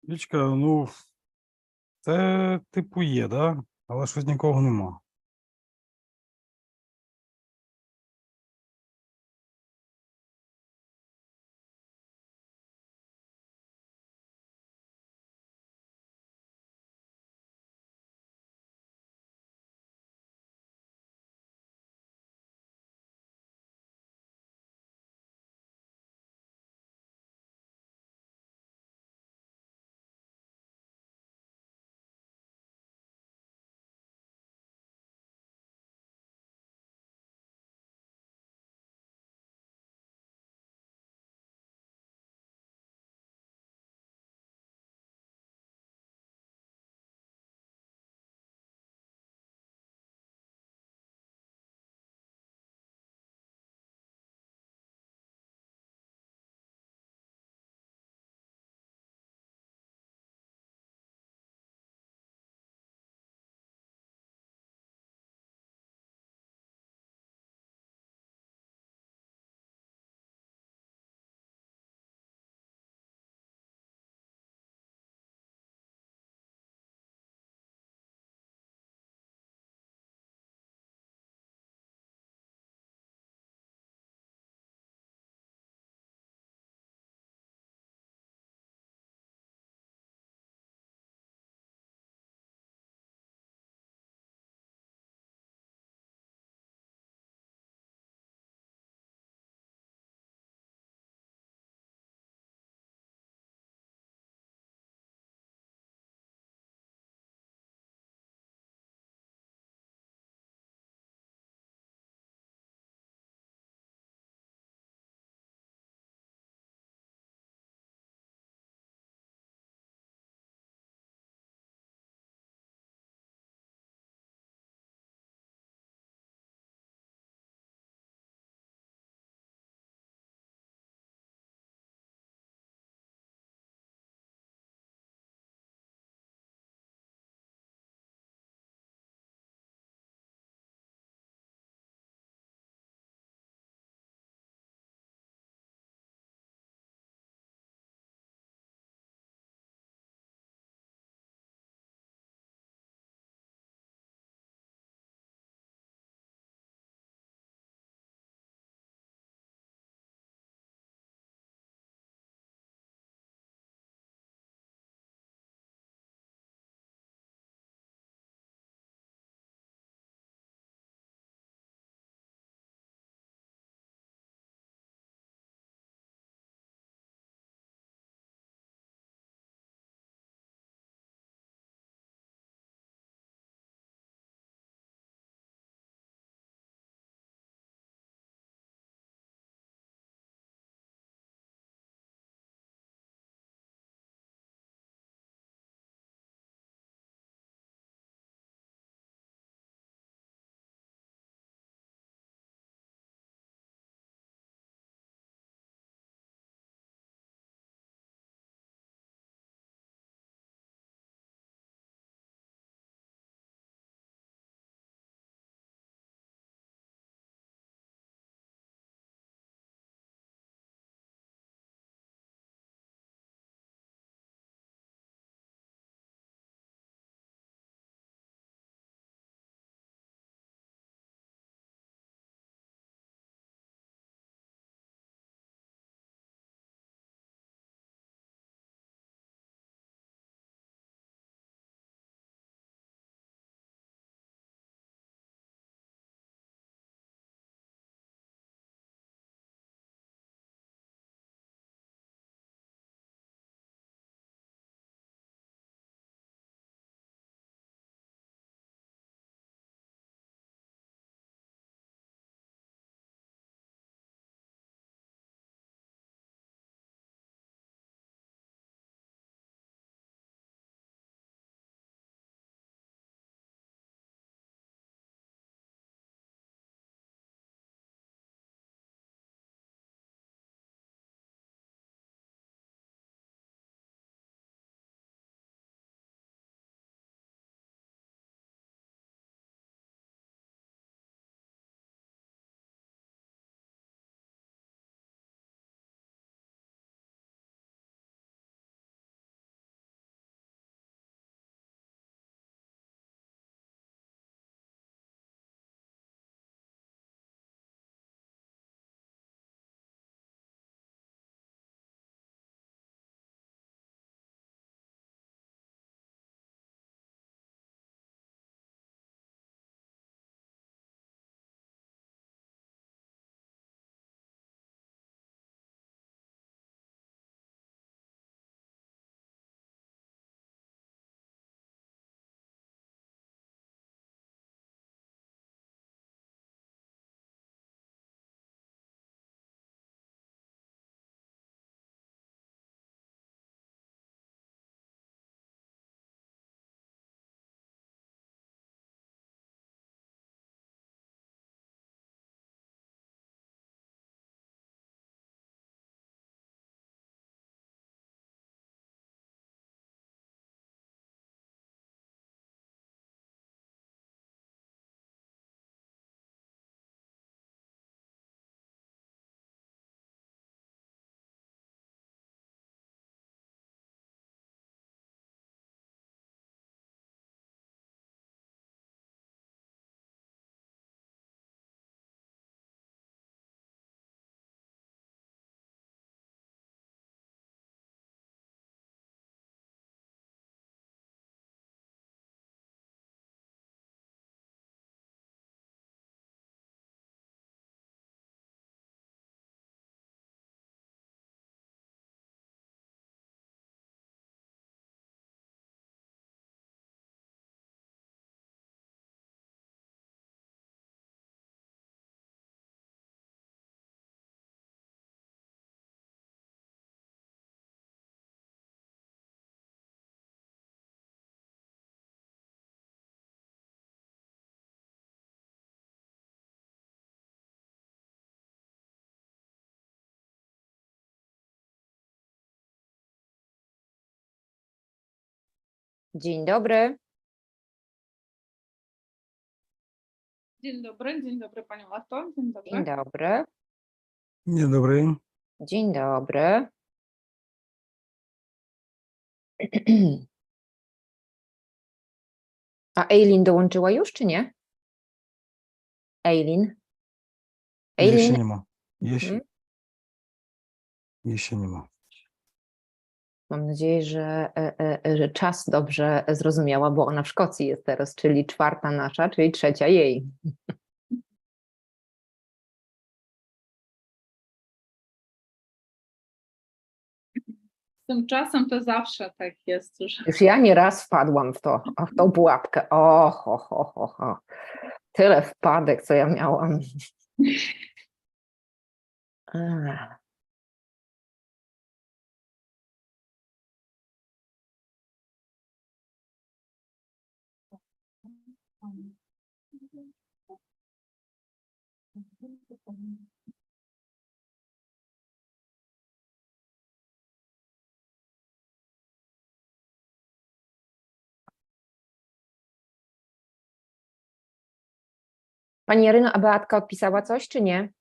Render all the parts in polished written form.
Вічка, ну, це типу є, да? Але щось нікого нема. Dzień dobry. Dzień dobry Pani Marto. Dzień dobry. Dzień dobry. Dzień dobry. Dzień dobry. A Aileen dołączyła już, czy nie? Aileen? Jeszcze nie ma. Mhm. Jeszcze nie ma. Mam nadzieję, że czas dobrze zrozumiała, bo ona w Szkocji jest teraz, czyli 4 nasza, czyli 3 jej. Tymczasem to zawsze tak jest, że Już ja nieraz wpadłam w tą pułapkę. O. Tyle wpadek, co ja miałam. Ach. Pani Jaryno, a Beatka odpisała coś, czy nie?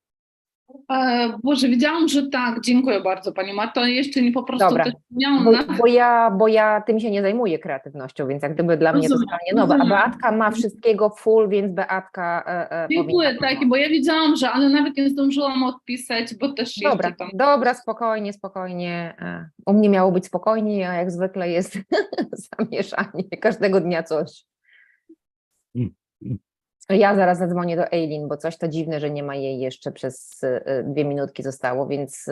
Boże, wiedziałam, że tak. Dziękuję bardzo Pani Marto. Jeszcze nie po prostu Dobra, też miałam bo ja tym się nie zajmuję kreatywnością, więc jak gdyby dla mnie to Rozumiem, zupełnie nowe. A rozumiem. Beatka ma wszystkiego full, więc Beatka Dziękuję, powinna... tak, bo ja wiedziałam, że, ale nawet nie zdążyłam odpisać, bo też Dobra, jeszcze tam... dobra, spokojnie. U mnie miało być spokojnie, a jak zwykle jest zamieszanie. Każdego dnia coś. Ja zaraz zadzwonię do Aileen, bo coś to dziwne, że nie ma jej jeszcze przez 2 minutki zostało, więc...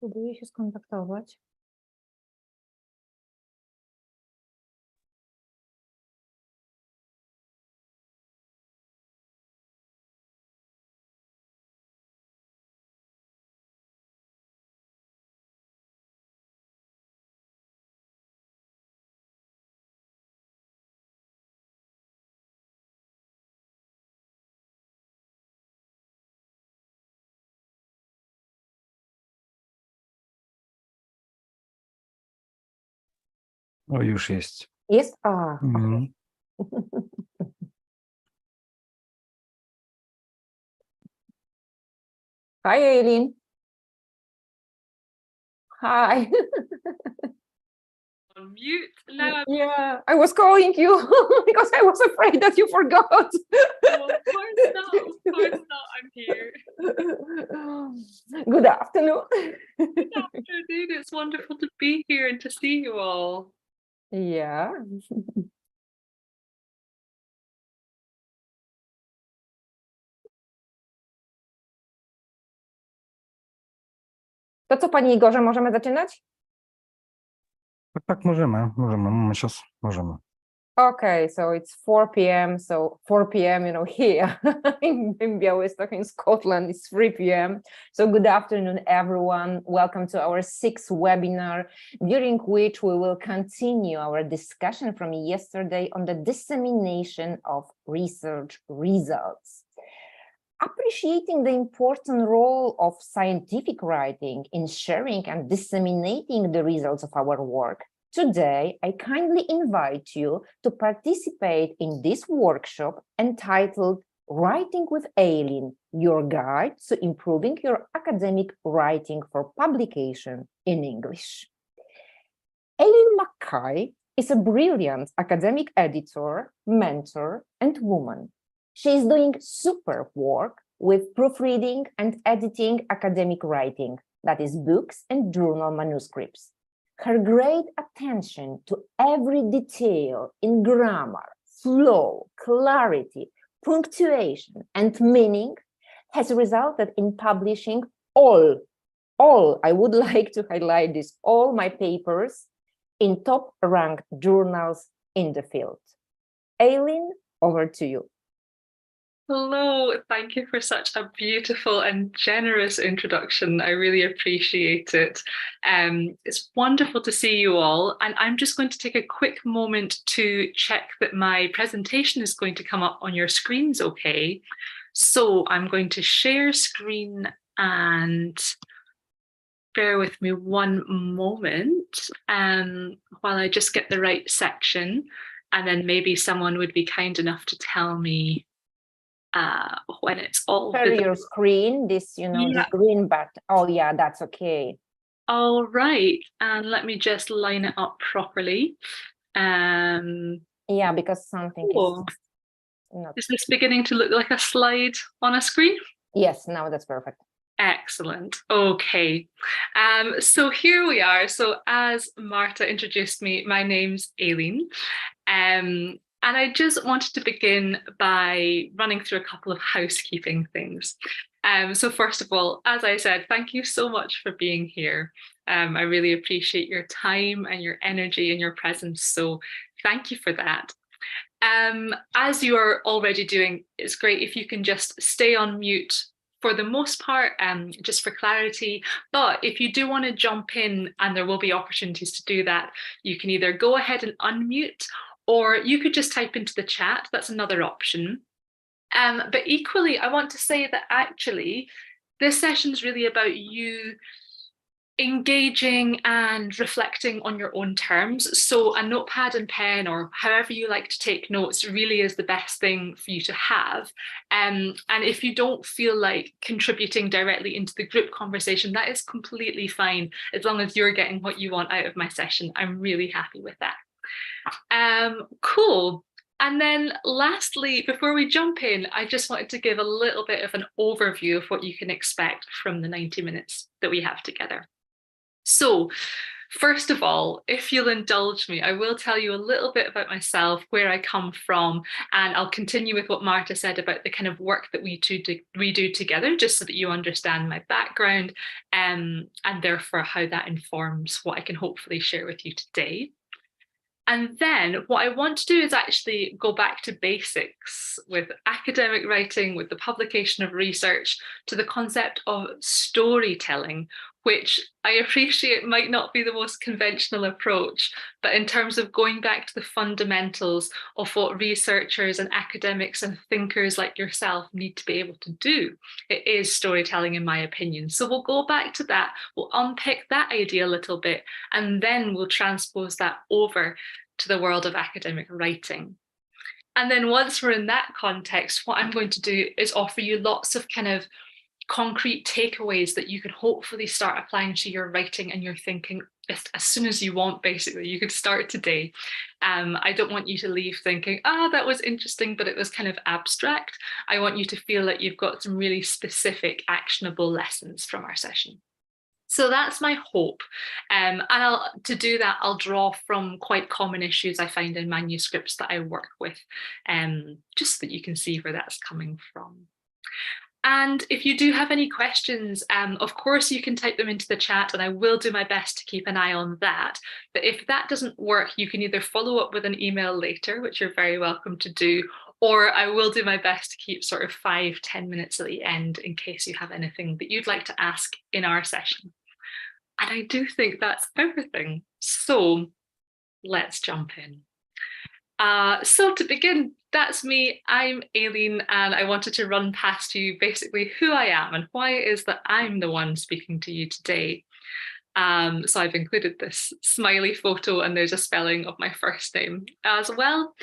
Próbuję się skontaktować. O, już jest. Jest? A, Mhm. Hi, Aileen. Hi. On mute. No, Yeah, I was calling you because I was afraid that you forgot. of course not. Of course not. I'm here. Good afternoon. Good afternoon. It's wonderful to be here and to see you all. Yeah. To co, Pani Igorze, możemy zaczynać? Tak, możemy. Mamy czas. Możemy. Okay, so it's 4 p.m. So 4 p.m. Here in Białystok in Scotland, it's 3 p.m. So good afternoon, everyone. Welcome to our 6th webinar, during which we will continue our discussion from yesterday on the dissemination of research results. Appreciating the important role of scientific writing in sharing and disseminating the results of our work, today, I kindly invite you to participate in this workshop entitled Writing with Aileen, your guide to improving your academic writing for publication in English. Aileen Mackay is a brilliant academic editor, mentor, and woman. She is doing superb work with proofreading and editing academic writing, that is books and journal manuscripts. Her great attention to every detail in grammar, flow, clarity, punctuation, and meaning has resulted in publishing all, I would like to highlight this, all my papers in top-ranked journals in the field. Aileen, over to you. Hello, thank you for such a beautiful and generous introduction. I really appreciate it. It's wonderful to see you all, and I'm just going to take a quick moment to check that my presentation is going to come up on your screens okay. So I'm going to share screen, and bear with me one moment while I just get the right section, and then maybe someone would be kind enough to tell me when it's all Share your screen, this, you know, this green button. Oh yeah, that's okay. All right, and let me just line it up properly. Yeah, because something cool. Is this beginning to look like a slide on a screen? Yes, now that's perfect. Excellent. Okay. So here we are. So as Marta introduced me, my name's Aileen. And I just wanted to begin by running through a couple of housekeeping things. So first of all, as I said, thank you so much for being here. I really appreciate your time and your energy and your presence. So thank you for that. As you are already doing, it's great if you can just stay on mute for the most part, just for clarity. But if you do want to jump in, and there will be opportunities to do that, you can either go ahead and unmute, or you could just type into the chat. That's another option. But equally, I want to say that actually, this session is really about you engaging and reflecting on your own terms. So a notepad and pen, or however you like to take notes, really is the best thing for you to have. And if you don't feel like contributing directly into the group conversation, that is completely fine. As long as you're getting what you want out of my session, I'm really happy with that. Cool. And then lastly, before we jump in, I just wanted to give a little bit of an overview of what you can expect from the 90 minutes that we have together. So first of all, if you'll indulge me, I will tell you a little bit about myself, where I come from, and I'll continue with what Marta said about the kind of work that we do together, just so that you understand my background, and therefore how that informs what I can hopefully share with you today. And then what I want to do is actually go back to basics with academic writing, with the publication of research, to the concept of storytelling, which I appreciate might not be the most conventional approach, but in terms of going back to the fundamentals of what researchers and academics and thinkers like yourself need to be able to do, it is storytelling, in my opinion. So we'll go back to that, we'll unpick that idea a little bit, and then we'll transpose that over to the world of academic writing. And then once we're in that context, what I'm going to do is offer you lots of kind of concrete takeaways that you can hopefully start applying to your writing and your thinking as soon as you want. Basically, you could start today. I don't want you to leave thinking, that was interesting, but it was kind of abstract. I want you to feel that you've got some really specific, actionable lessons from our session. So that's my hope. And to do that, I'll draw from quite common issues I find in manuscripts that I work with, just so that you can see where that's coming from. And if you do have any questions, of course, you can type them into the chat, and I will do my best to keep an eye on that. But if that doesn't work, you can either follow up with an email later, which you're very welcome to do, or I will do my best to keep sort of 5-10 minutes at the end in case you have anything that you'd like to ask in our session. And I do think that's everything. So let's jump in. So to begin, that's me. I'm Aileen, and I wanted to run past you basically who I am and why it is that I'm the one speaking to you today. So I've included this smiley photo, and there's a spelling of my first name as well.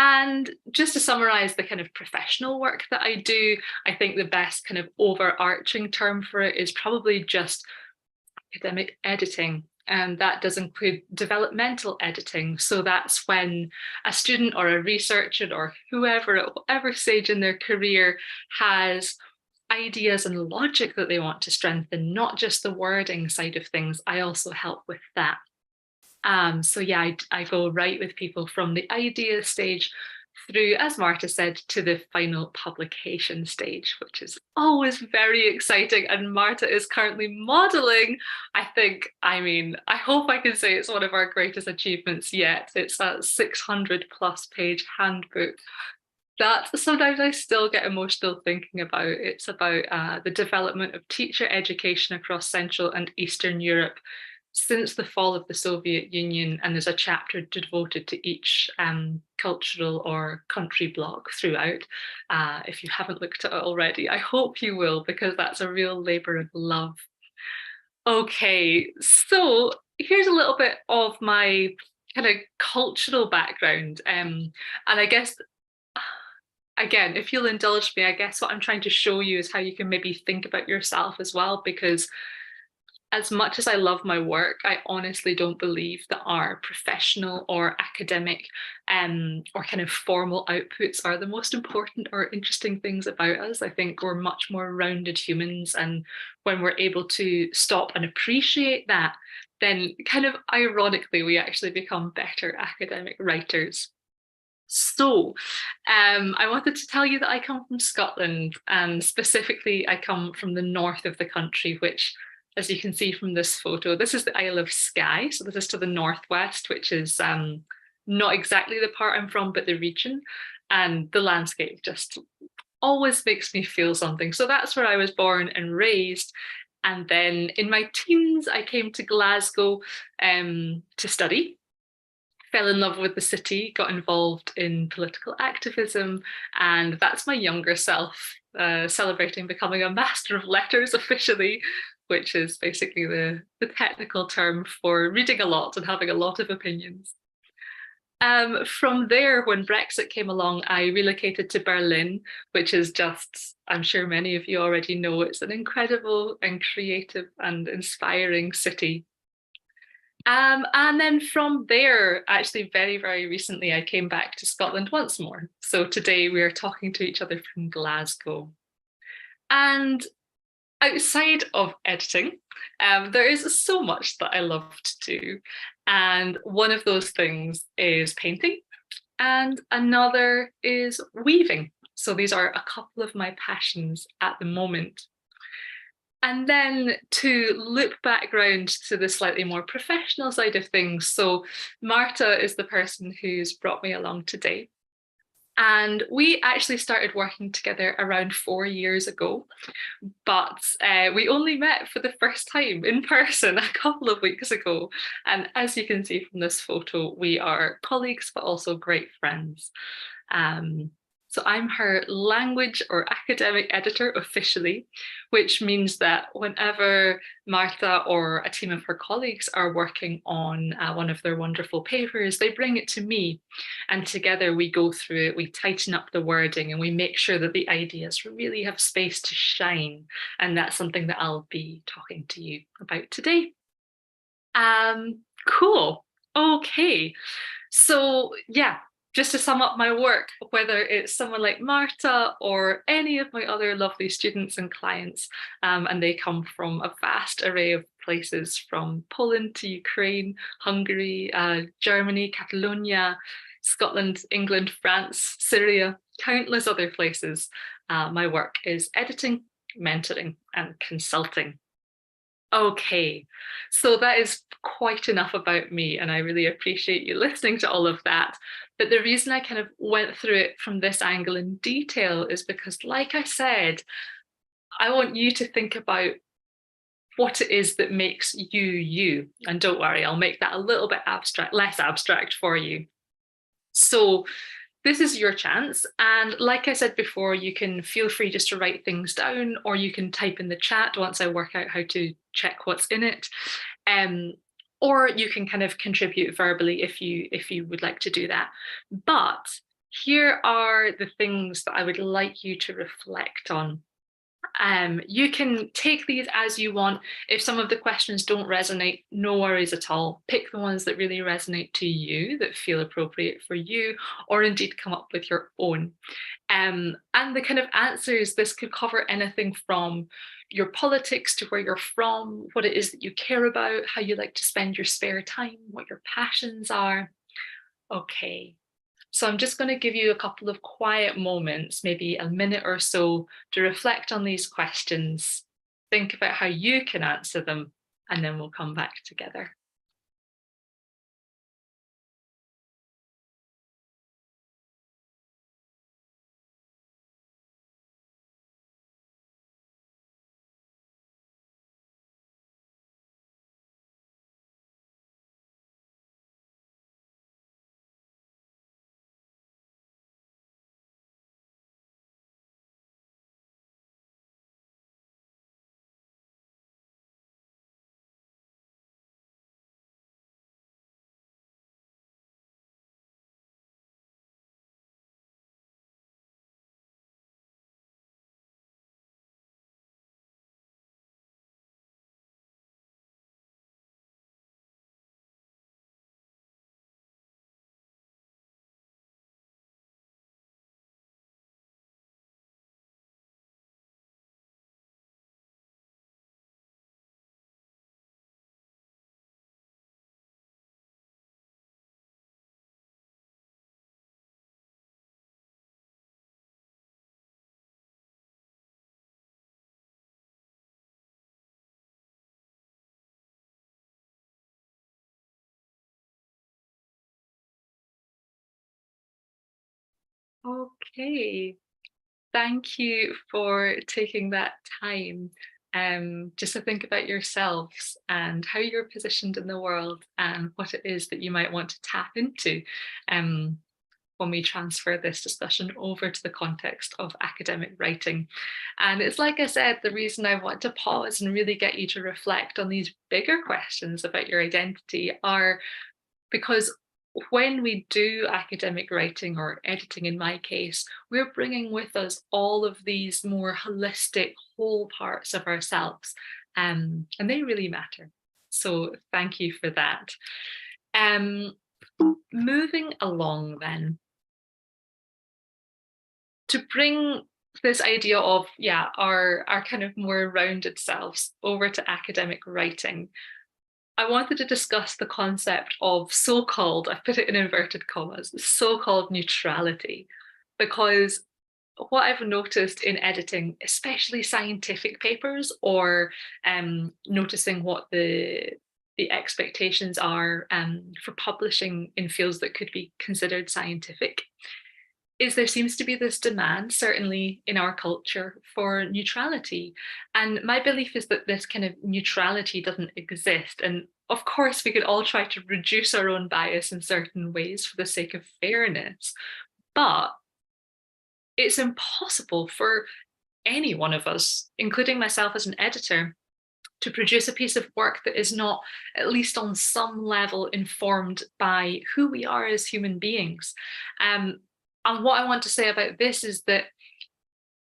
And just to summarize the kind of professional work that I do, I think the best kind of overarching term for it is probably just academic editing. And that does include developmental editing. So that's when a student or a researcher or whoever at whatever stage in their career has ideas and logic that they want to strengthen, not just the wording side of things. I also help with that. So yeah, I go right with people from the idea stage through, as Marta said, to the final publication stage, which is always very exciting. And Marta is currently modeling, I hope I can say it's one of our greatest achievements yet. It's a 600+ page handbook that sometimes I still get emotional thinking about. It's about the development of teacher education across Central and Eastern Europe since the fall of the Soviet Union, and there's a chapter devoted to each cultural or country block throughout. If you haven't looked at it already, I hope you will, because that's a real labour of love. Okay, so here's a little bit of my kind of cultural background. And I guess, again, if you'll indulge me, I guess what I'm trying to show you is how you can maybe think about yourself as well, because as much as I love my work, I honestly don't believe that our professional or academic or kind of formal outputs are the most important or interesting things about us. I think we're much more rounded humans. And when we're able to stop and appreciate that, then kind of ironically, we actually become better academic writers. So I wanted to tell you that I come from Scotland, and specifically I come from the north of the country, which, as you can see from this photo, this is the Isle of Skye. So this is to the northwest, which is not exactly the part I'm from, but the region. And the landscape just always makes me feel something. So that's where I was born and raised. And then in my teens, I came to Glasgow to study. Fell in love with the city, got involved in political activism, and that's my younger self celebrating becoming a Master of Letters officially, which is basically the technical term for reading a lot and having a lot of opinions. From there, when Brexit came along, I relocated to Berlin, which is just, I'm sure many of you already know, it's an incredible and creative and inspiring city. And then from there, actually very, very recently, I came back to Scotland once more. So today we are talking to each other from Glasgow. And outside of editing, there is so much that I love to do. And one of those things is painting, and another is weaving. So these are a couple of my passions at the moment. And then to loop back round to the slightly more professional side of things. So Marta is the person who's brought me along today. And we actually started working together around 4 years ago, but we only met for the first time in person a couple of weeks ago. And as you can see from this photo, we are colleagues, but also great friends. So I'm her language or academic editor officially, which means that whenever Marta or a team of her colleagues are working on one of their wonderful papers, they bring it to me. And together we go through it, we tighten up the wording, and we make sure that the ideas really have space to shine. And that's something that I'll be talking to you about today. Cool. Okay. So yeah. Just to sum up my work, whether it's someone like Marta or any of my other lovely students and clients, and they come from a vast array of places, from Poland to Ukraine, Hungary, Germany, Catalonia, Scotland, England, France, Syria, countless other places. My work is editing, mentoring, and consulting. Okay, so that is quite enough about me, and I really appreciate you listening to all of that. But the reason I kind of went through it from this angle in detail is because, like I said, I want you to think about what it is that makes you you. And don't worry, I'll make that a little bit abstract, less abstract for you. So this is your chance. And like I said before, you can feel free just to write things down, or you can type in the chat once I work out how to check what's in it. Or you can kind of contribute verbally if you would like to do that. But here are the things that I would like you to reflect on. You can take these as you want. If some of the questions don't resonate, no worries at all. Pick the ones that really resonate to you, that feel appropriate for you, or indeed come up with your own. And the kind of answers, this could cover anything from your politics to where you're from, what it is that you care about, how you like to spend your spare time, what your passions are. Okay. So I'm just going to give you a couple of quiet moments, maybe a minute or so, to reflect on these questions, think about how you can answer them, and then we'll come back together. Okay, thank you for taking that time just to think about yourselves and how you're positioned in the world and what it is that you might want to tap into when we transfer this discussion over to the context of academic writing. And it's like I said, the reason I want to pause and really get you to reflect on these bigger questions about your identity are because when we do academic writing, or editing in my case, we're bringing with us all of these more holistic whole parts of ourselves, and they really matter. So thank you for that. Moving along then, to bring this idea of, our kind of more rounded selves over to academic writing, I wanted to discuss the concept of so-called, I've put it in inverted commas, so-called neutrality, because what I've noticed in editing, especially scientific papers, or noticing what the expectations are for publishing in fields that could be considered scientific, is there seems to be this demand, certainly in our culture, for neutrality. And my belief is that this kind of neutrality doesn't exist. And of course, we could all try to reduce our own bias in certain ways for the sake of fairness. But it's impossible for any one of us, including myself as an editor, to produce a piece of work that is not, at least on some level, informed by who we are as human beings. And what I want to say about this is that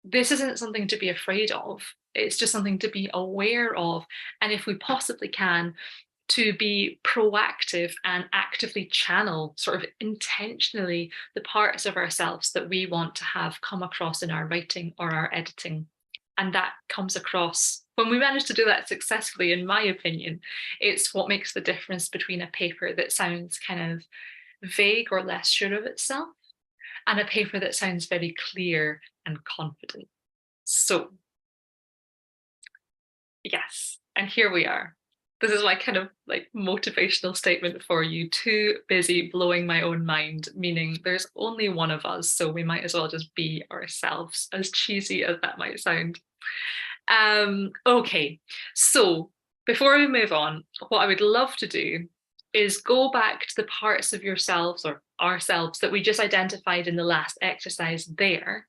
this isn't something to be afraid of. It's just something to be aware of. And if we possibly can, to be proactive and actively channel, sort of intentionally, the parts of ourselves that we want to have come across in our writing or our editing. And that comes across, when we manage to do that successfully, in my opinion, it's what makes the difference between a paper that sounds kind of vague or less sure of itself, and a paper that sounds very clear and confident. So, yes, and here we are. This is my kind of like motivational statement for you. Too busy blowing my own mind, meaning there's only one of us, so we might as well just be ourselves, as cheesy as that might sound. Okay, so before we move on, what I would love to do is go back to the parts of yourselves or ourselves that we just identified in the last exercise there,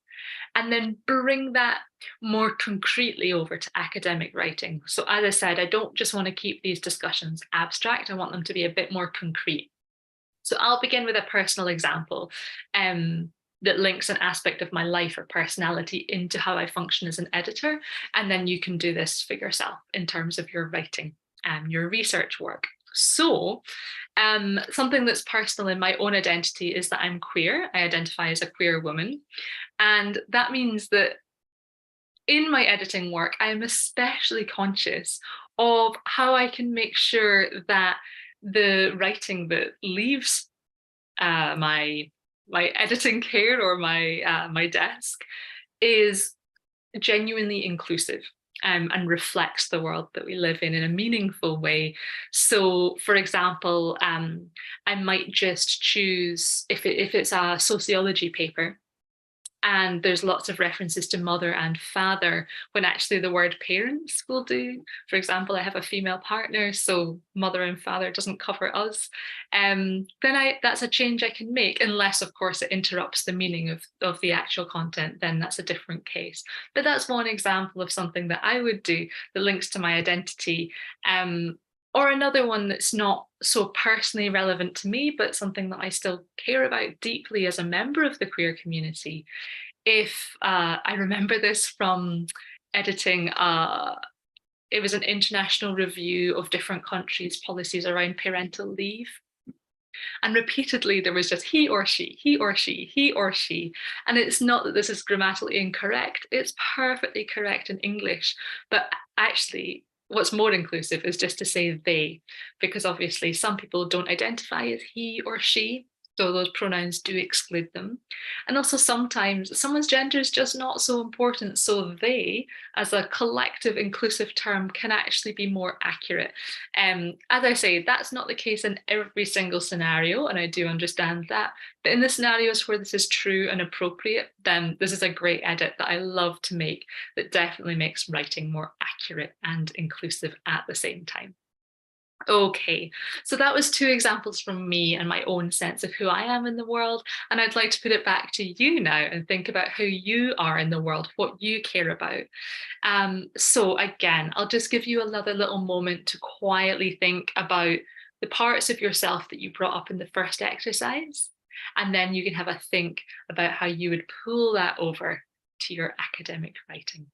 and then bring that more concretely over to academic writing. So as I said, I don't just want to keep these discussions abstract, I want them to be a bit more concrete. So I'll begin with a personal example. that links an aspect of my life or personality into how I function as an editor. And then you can do this for yourself in terms of your writing and your research work. So something that's personal in my own identity is that I'm queer. I identify as a queer woman. And that means that in my editing work, I'm especially conscious of how I can make sure that the writing that leaves my editing care or my desk is genuinely inclusive and reflects the world that we live in a meaningful way. So, for example, I might just choose, if it's a sociology paper, and there's lots of references to mother and father, when actually the word parents will do. For example, I have a female partner, so mother and father doesn't cover us. Then that's a change I can make, unless, of course, it interrupts the meaning of the actual content, then that's a different case. But that's one example of something that I would do that links to my identity. Or another one that's not so personally relevant to me, but something that I still care about deeply as a member of the queer community. If I remember this from editing, it was an international review of different countries' policies around parental leave. And repeatedly there was just he or she, he or she, he or she. And it's not that this is grammatically incorrect, it's perfectly correct in English, but actually what's more inclusive is just to say they, because obviously some people don't identify as he or she, so those pronouns do exclude them. And also sometimes someone's gender is just not so important, so they, as a collective inclusive term, can actually be more accurate. As I say, that's not the case in every single scenario, and I do understand that. But in the scenarios where this is true and appropriate, then this is a great edit that I love to make that definitely makes writing more accurate and inclusive at the same time. Okay, so that was 2 examples from me and my own sense of who I am in the world. And I'd like to put it back to you now and think about who you are in the world, what you care about. So again, I'll just give you another little moment to quietly think about the parts of yourself that you brought up in the first exercise. And then you can have a think about how you would pull that over to your academic writing.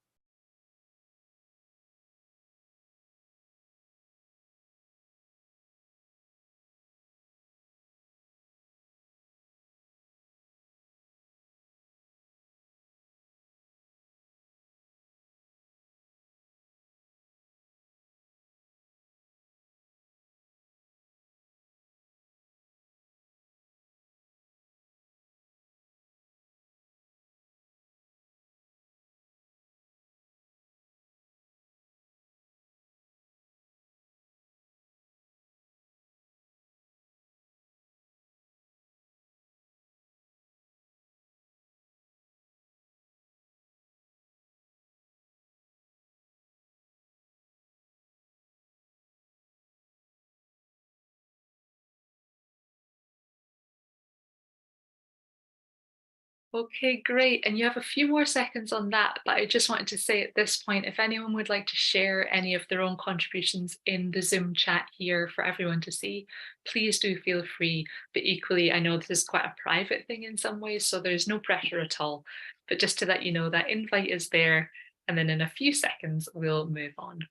Okay, great. And you have a few more seconds on that, but I just wanted to say at this point, if anyone would like to share any of their own contributions in the Zoom chat here for everyone to see, please do feel free. But equally, I know this is quite a private thing in some ways, so there's no pressure at all. But just to let you know, that invite is there, and then in a few seconds, we'll move on.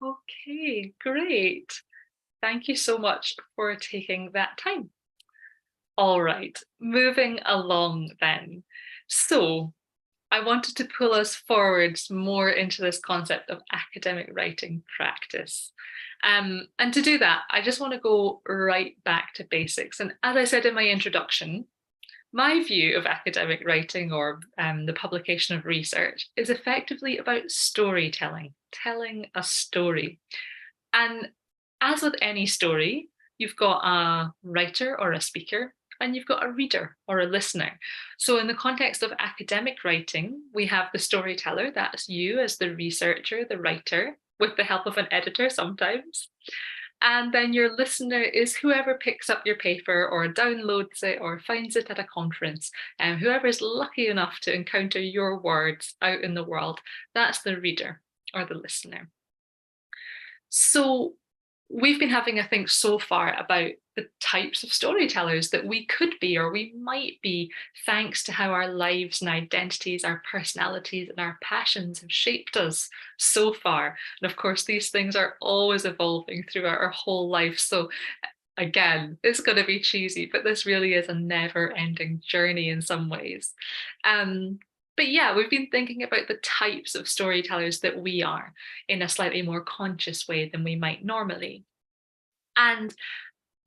Okay, great. Thank you so much for taking that time. All right, moving along then. So I wanted to pull us forwards more into this concept of academic writing practice. And to do that, I just want to go right back to basics. And as I said in my introduction, my view of academic writing or the publication of research is effectively about storytelling, telling a story. And as with any story, you've got a writer or a speaker, and you've got a reader or a listener. So in the context of academic writing, we have the storyteller, that's you as the researcher, the writer, with the help of an editor sometimes. And then your listener is whoever picks up your paper or downloads it or finds it at a conference, and whoever is lucky enough to encounter your words out in the world, that's the reader or the listener. So we've been having a think so far about the types of storytellers that we could be or we might be, thanks to how our lives and identities, our personalities and our passions have shaped us so far. And of course, these things are always evolving throughout our whole life. So again, it's going to be cheesy, but this really is a never-ending journey in some ways. But yeah, we've been thinking about the types of storytellers that we are in a slightly more conscious way than we might normally. And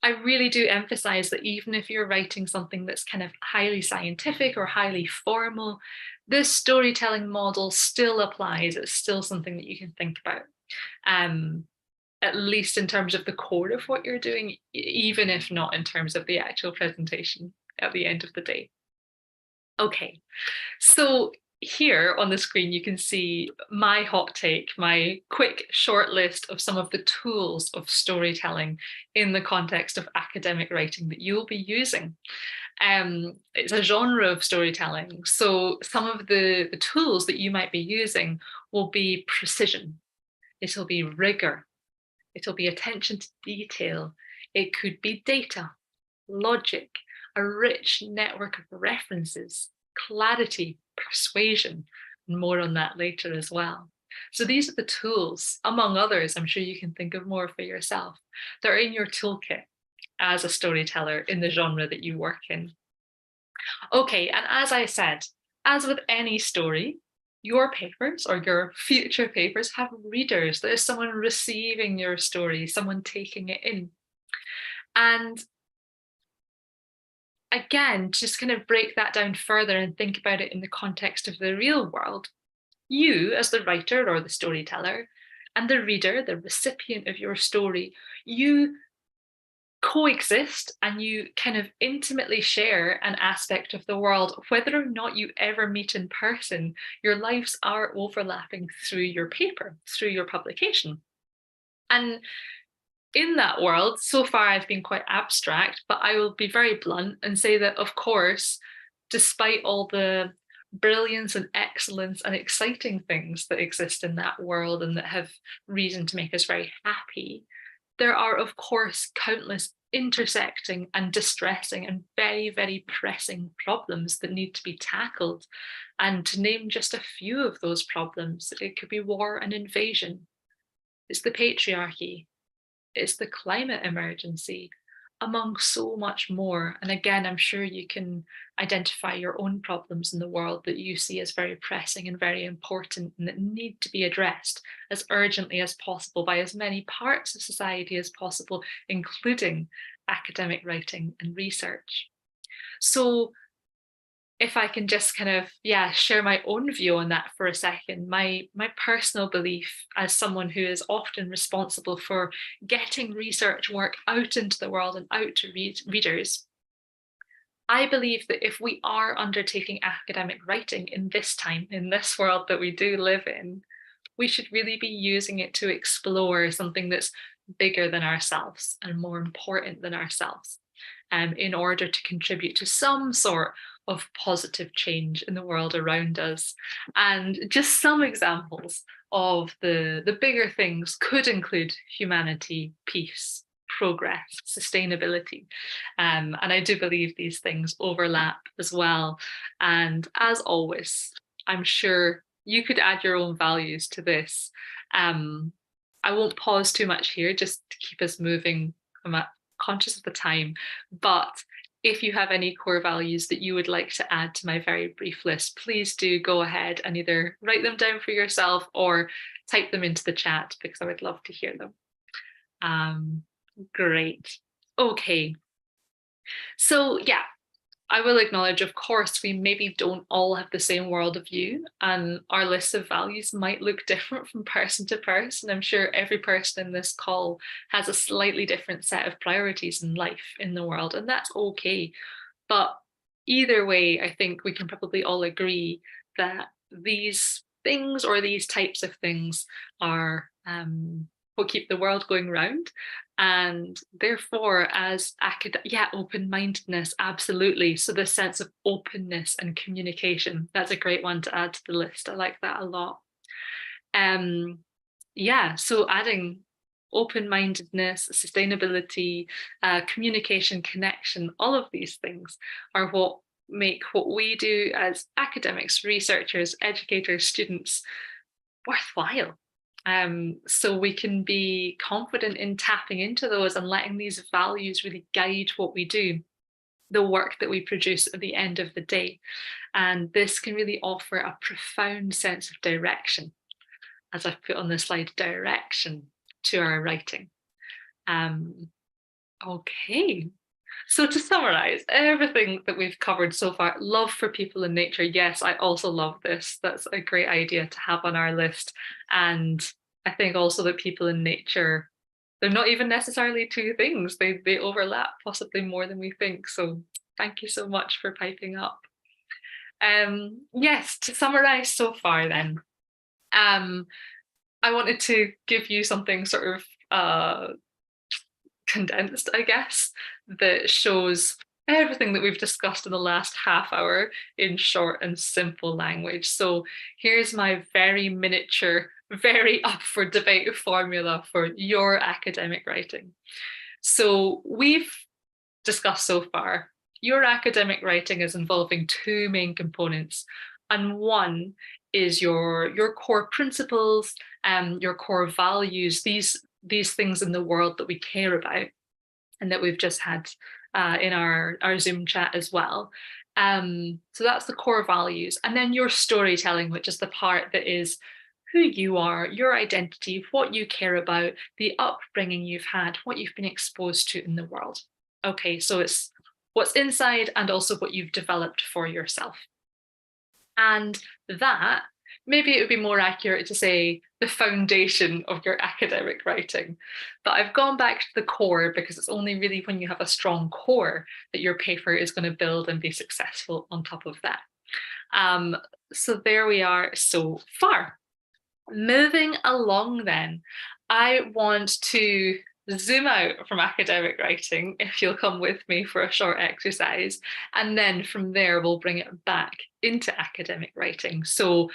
I really do emphasize that even if you're writing something that's kind of highly scientific or highly formal, this storytelling model still applies. It's still something that you can think about, at least in terms of the core of what you're doing, even if not in terms of the actual presentation at the end of the day. Okay, so here on the screen, you can see my hot take, my quick short list of some of the tools of storytelling in the context of academic writing that you'll be using. It's a genre of storytelling. So some of the tools that you might be using will be precision. It'll be rigor. It'll be attention to detail. It could be data, logic, a rich network of references, clarity, persuasion, and more on that later as well. So these are the tools, among others, I'm sure you can think of more for yourself, that are in your toolkit as a storyteller in the genre that you work in. Okay, and as I said, as with any story, your papers or your future papers have readers. There's someone receiving your story, someone taking it in. And again, just kind of break that down further and think about it in the context of the real world. You, as the writer or the storyteller, and the reader, the recipient of your story, you coexist and you kind of intimately share an aspect of the world. Whether or not you ever meet in person, your lives are overlapping through your paper, through your publication. And in that world, so far I've been quite abstract, but I will be very blunt and say that, of course, despite all the brilliance and excellence and exciting things that exist in that world and that have reason to make us very happy, there are, of course, countless intersecting and distressing and very, very pressing problems that need to be tackled. And to name just a few of those problems, it could be war and invasion. It's the patriarchy. It's the climate emergency, among so much more. And again, I'm sure you can identify your own problems in the world that you see as very pressing and very important and that need to be addressed as urgently as possible by as many parts of society as possible, including academic writing and research. So if I can just kind of, share my own view on that for a second, my personal belief as someone who is often responsible for getting research work out into the world and out to readers, I believe that if we are undertaking academic writing in this time, in this world that we do live in, we should really be using it to explore something that's bigger than ourselves and more important than ourselves, in order to contribute to some sort of positive change in the world around us. And just some examples of the bigger things could include humanity, peace, progress, sustainability. And I do believe these things overlap as well. And as always, I'm sure you could add your own values to this. I won't pause too much here just to keep us moving. I'm conscious of the time, but if you have any core values that you would like to add to my very brief list, please do go ahead and either write them down for yourself or type them into the chat, because I would love to hear them. Great. Okay. So I will acknowledge, of course, we maybe don't all have the same world of view, and our lists of values might look different from person to person. I'm sure every person in this call has a slightly different set of priorities in life, in the world, and that's okay. But either way, I think we can probably all agree that these things, or these types of things, are what keep the world going round. And therefore, as open-mindedness, absolutely. So the sense of openness and communication, that's a great one to add to the list. I like that a lot. So adding open-mindedness, sustainability, communication, connection, all of these things are what make what we do as academics, researchers, educators, students worthwhile. So we can be confident in tapping into those and letting these values really guide what we do, the work that we produce at the end of the day. And this can really offer a profound sense of direction, as I've put on the slide, direction to our writing. Okay. So to summarize everything that we've covered so far, love for people and nature. Yes, I also love this. That's a great idea to have on our list. And I think also that people and nature, they're not even necessarily two things. They overlap possibly more than we think. So thank you so much for piping up. Yes, to summarize so far then, I wanted to give you something sort of condensed, I guess, that shows everything that we've discussed in the last half hour in short and simple language. So here's my very miniature, very up for debate formula for your academic writing. So we've discussed so far, your academic writing is involving two main components, and one is your core principles and your core values, these things in the world that we care about and that we've just had in our Zoom chat as well. So that's the core values. And then your storytelling, which is the part that is who you are, your identity, what you care about, the upbringing you've had, what you've been exposed to in the world. Okay, so it's what's inside and also what you've developed for yourself. And that, maybe it would be more accurate to say the foundation of your academic writing. But I've gone back to the core because it's only really when you have a strong core that your paper is going to build and be successful on top of that. So there we are so far. Moving along then, I want to zoom out from academic writing, if you'll come with me for a short exercise, and then from there we'll bring it back into academic writing. So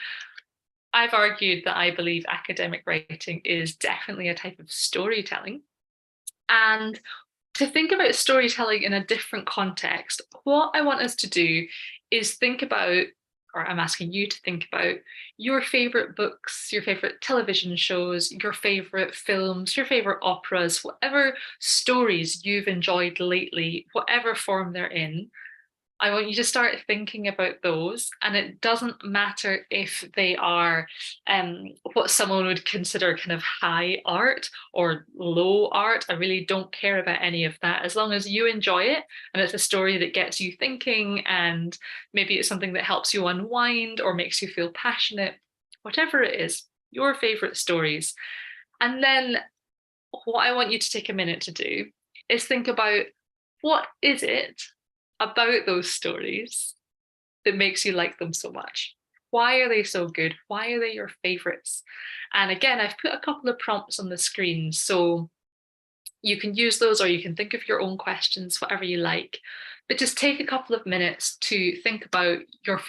I've argued that I believe academic writing is definitely a type of storytelling. And to think about storytelling in a different context, what I want us to do is think about, or I'm asking you to think about, your favorite books, your favorite television shows, your favorite films, your favorite operas, whatever stories you've enjoyed lately, whatever form they're in. I want you to start thinking about those, and it doesn't matter if they are what someone would consider kind of high art or low art. I really don't care about any of that, as long as you enjoy it and it's a story that gets you thinking, and maybe it's something that helps you unwind or makes you feel passionate, whatever it is, your favorite stories. And then what I want you to take a minute to do is think about, what is it about those stories that makes you like them so much? Why are they so good? Why are they your favorites? And again, I've put a couple of prompts on the screen, so you can use those, or you can think of your own questions, whatever you like. But just take a couple of minutes to think about your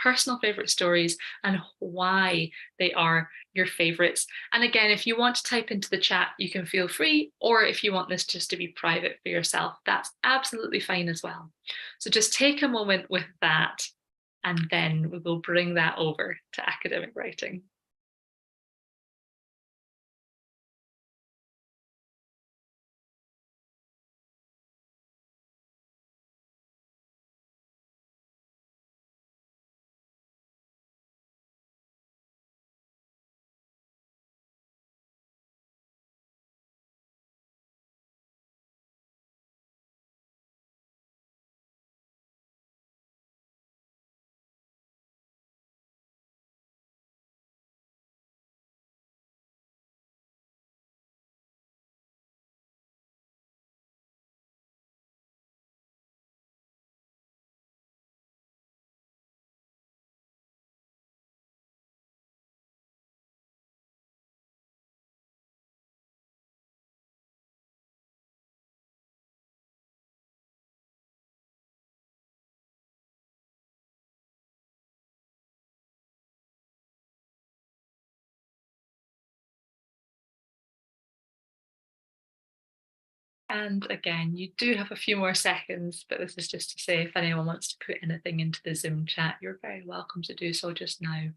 personal favorite stories and why they are your favorites. And again, if you want to type into the chat, you can feel free, or if you want this just to be private for yourself, that's absolutely fine as well. So just take a moment with that, and then we will bring that over to academic writing. And again, you do have a few more seconds, but this is just to say if anyone wants to put anything into the Zoom chat, you're very welcome to do so just now.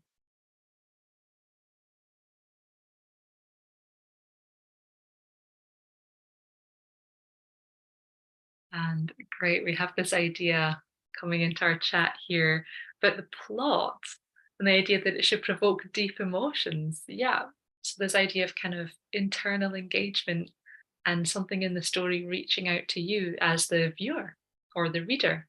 And great, we have this idea coming into our chat here about the plot and the idea that it should provoke deep emotions. Yeah, so this idea of kind of internal engagement and something in the story reaching out to you as the viewer or the reader.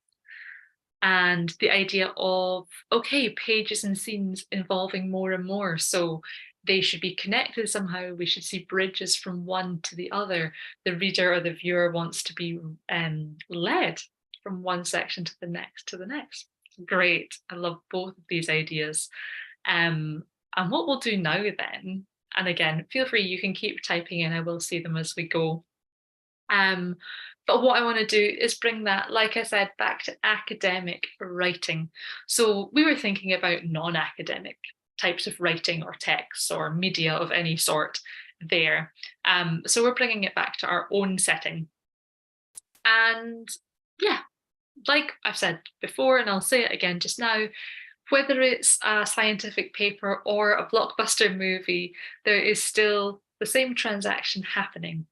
And the idea of, okay, pages and scenes involving more and more. So they should be connected somehow. We should see bridges from one to the other. The reader or the viewer wants to be led from one section to the next to the next. Great. I love both of these ideas. And what we'll do now then, and again, feel free, you can keep typing in. I will see them as we go. But what I want to do is bring that, like I said, back to academic writing. So we were thinking about non-academic types of writing or texts or media of any sort there. So we're bringing it back to our own setting. And yeah, like I've said before, and I'll say it again just now, whether it's a scientific paper or a blockbuster movie, there is still the same transaction happening.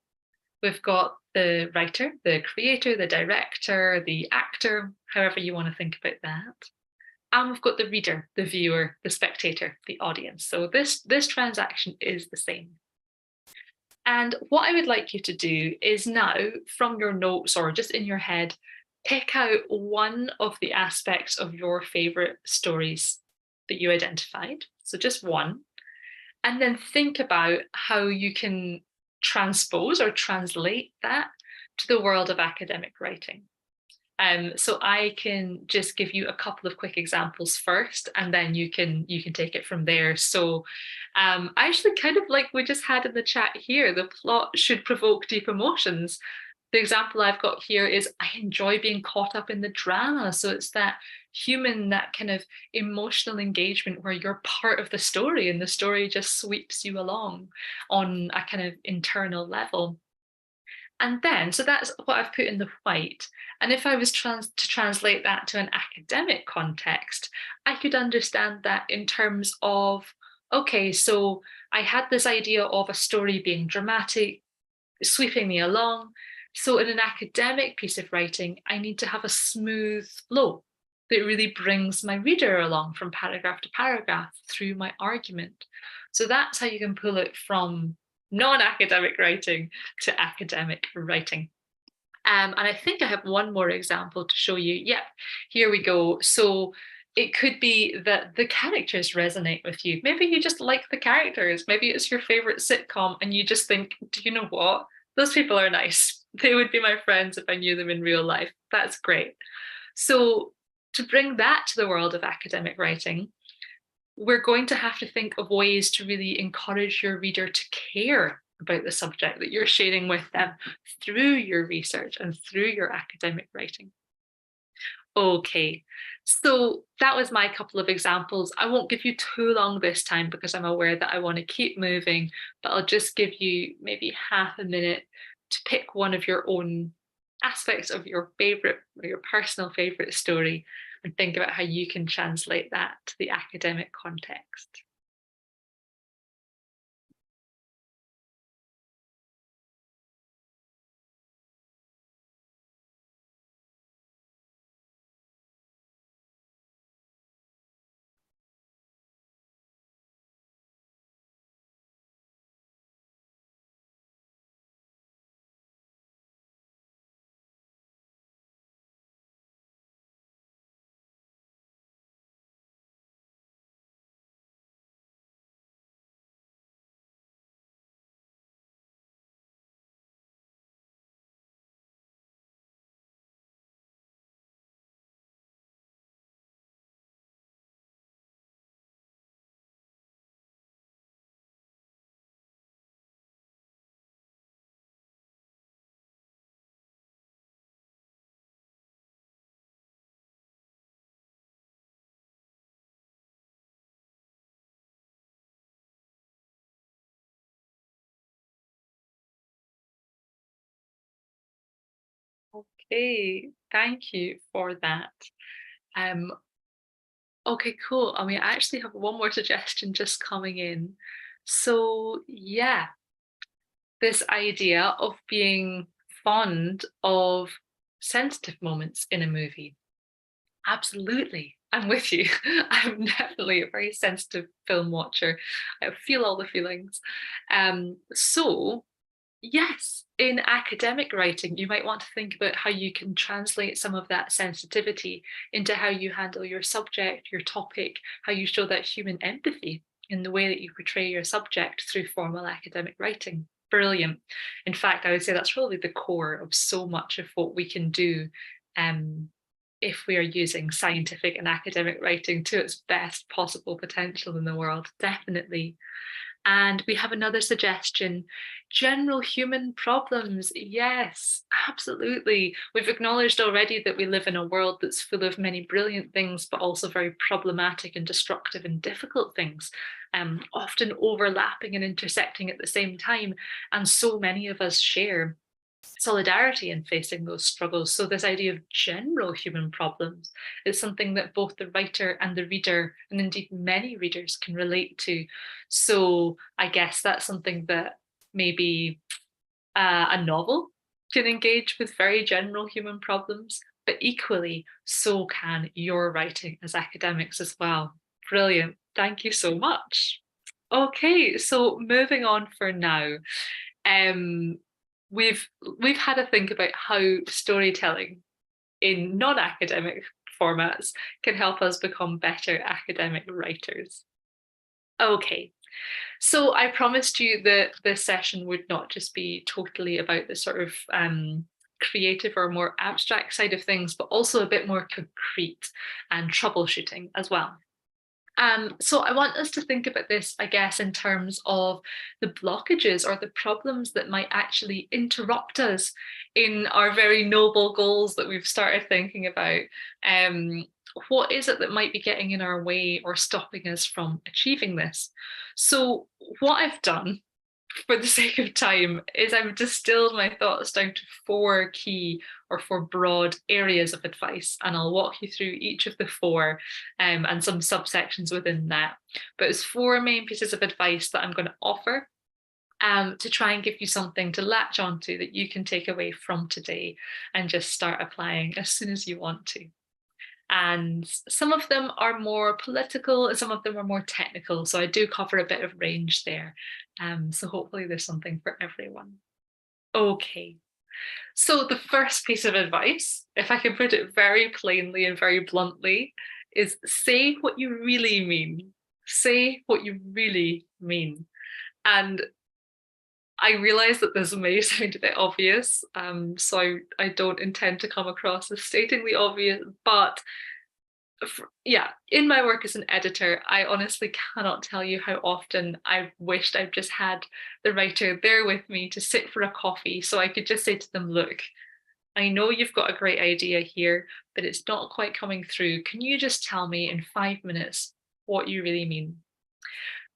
We've got the writer, the creator, the director, the actor, however you want to think about that. And we've got the reader, the viewer, the spectator, the audience. So this transaction is the same. And what I would like you to do is now, from your notes or just in your head, pick out one of the aspects of your favorite stories that you identified. So just one. And then think about how you can transpose or translate that to the world of academic writing. So I can just give you a couple of quick examples first, and then you can take it from there. So I actually kind of like we just had in the chat here, the plot should provoke deep emotions. The example I've got here is I enjoy being caught up in the drama. So it's that human, that kind of emotional engagement where you're part of the story and the story just sweeps you along on a kind of internal level. And then, so that's what I've put in the white. And if I was to translate that to an academic context, I could understand that in terms of, okay, so I had this idea of a story being dramatic, sweeping me along. So in an academic piece of writing, I need to have a smooth flow that really brings my reader along from paragraph to paragraph through my argument. So that's how you can pull it from non-academic writing to academic writing. And I think I have one more example to show you. Yep, here we go. So it could be that the characters resonate with you. Maybe you just like the characters. Maybe it's your favorite sitcom and you just think, do you know what? Those people are nice. They would be my friends if I knew them in real life. That's great. So to bring that to the world of academic writing, we're going to have to think of ways to really encourage your reader to care about the subject that you're sharing with them through your research and through your academic writing. Okay, so that was my couple of examples. I won't give you too long this time because I'm aware that I want to keep moving, but I'll just give you maybe half a minute to pick one of your own aspects of your favorite or your personal favorite story and think about how you can translate that to the academic context. Okay, thank you for that. Um, okay, cool. And we actually have one more suggestion just coming in. So yeah, this idea of being fond of sensitive moments in a movie. Absolutely. I'm with you. I'm definitely a very sensitive film watcher. I feel all the feelings. So yes, in academic writing, you might want to think about how you can translate some of that sensitivity into how you handle your subject, your topic, how you show that human empathy in the way that you portray your subject through formal academic writing. Brilliant. In fact, I would say that's probably the core of so much of what we can do if we are using scientific and academic writing to its best possible potential in the world. Definitely. And we have another suggestion, general human problems. Yes, absolutely. We've acknowledged already that we live in a world that's full of many brilliant things, but also very problematic and destructive and difficult things, often overlapping and intersecting at the same time. And so many of us share solidarity in facing those struggles. So this idea of general human problems is something that both the writer and the reader, and indeed many readers, can relate to. So I guess that's something that maybe a novel can engage with very general human problems, but equally so can your writing as academics as well. Brilliant. Thank you so much. Okay, so moving on for now. Um, we've had a think about how storytelling in non-academic formats can help us become better academic writers. Okay, so I promised you that this session would not just be totally about the sort of creative or more abstract side of things, but also a bit more concrete and troubleshooting as well. So I want us to think about this, I guess, in terms of the blockages or the problems that might actually interrupt us in our very noble goals that we've started thinking about. What is it that might be getting in our way or stopping us from achieving this? So what I've done, for the sake of time, is I've distilled my thoughts down to 4 key or 4 broad areas of advice, and I'll walk you through each of the 4 and some subsections within that. But it's 4 main pieces of advice that I'm going to offer to try and give you something to latch onto that you can take away from today and just start applying as soon as you want to. And some of them are more political and some of them are more technical. So I do cover a bit of range there. So hopefully there's something for everyone. Okay. So the first piece of advice, if I can put it very plainly and very bluntly, is say what you really mean. Say what you really mean. And I realise that this may sound a bit obvious, so I don't intend to come across as stating the obvious, but yeah, in my work as an editor, I honestly cannot tell you how often I've wished I've just had the writer there with me to sit for a coffee so I could just say to them, look, I know you've got a great idea here, but it's not quite coming through. Can you just tell me in 5 minutes what you really mean?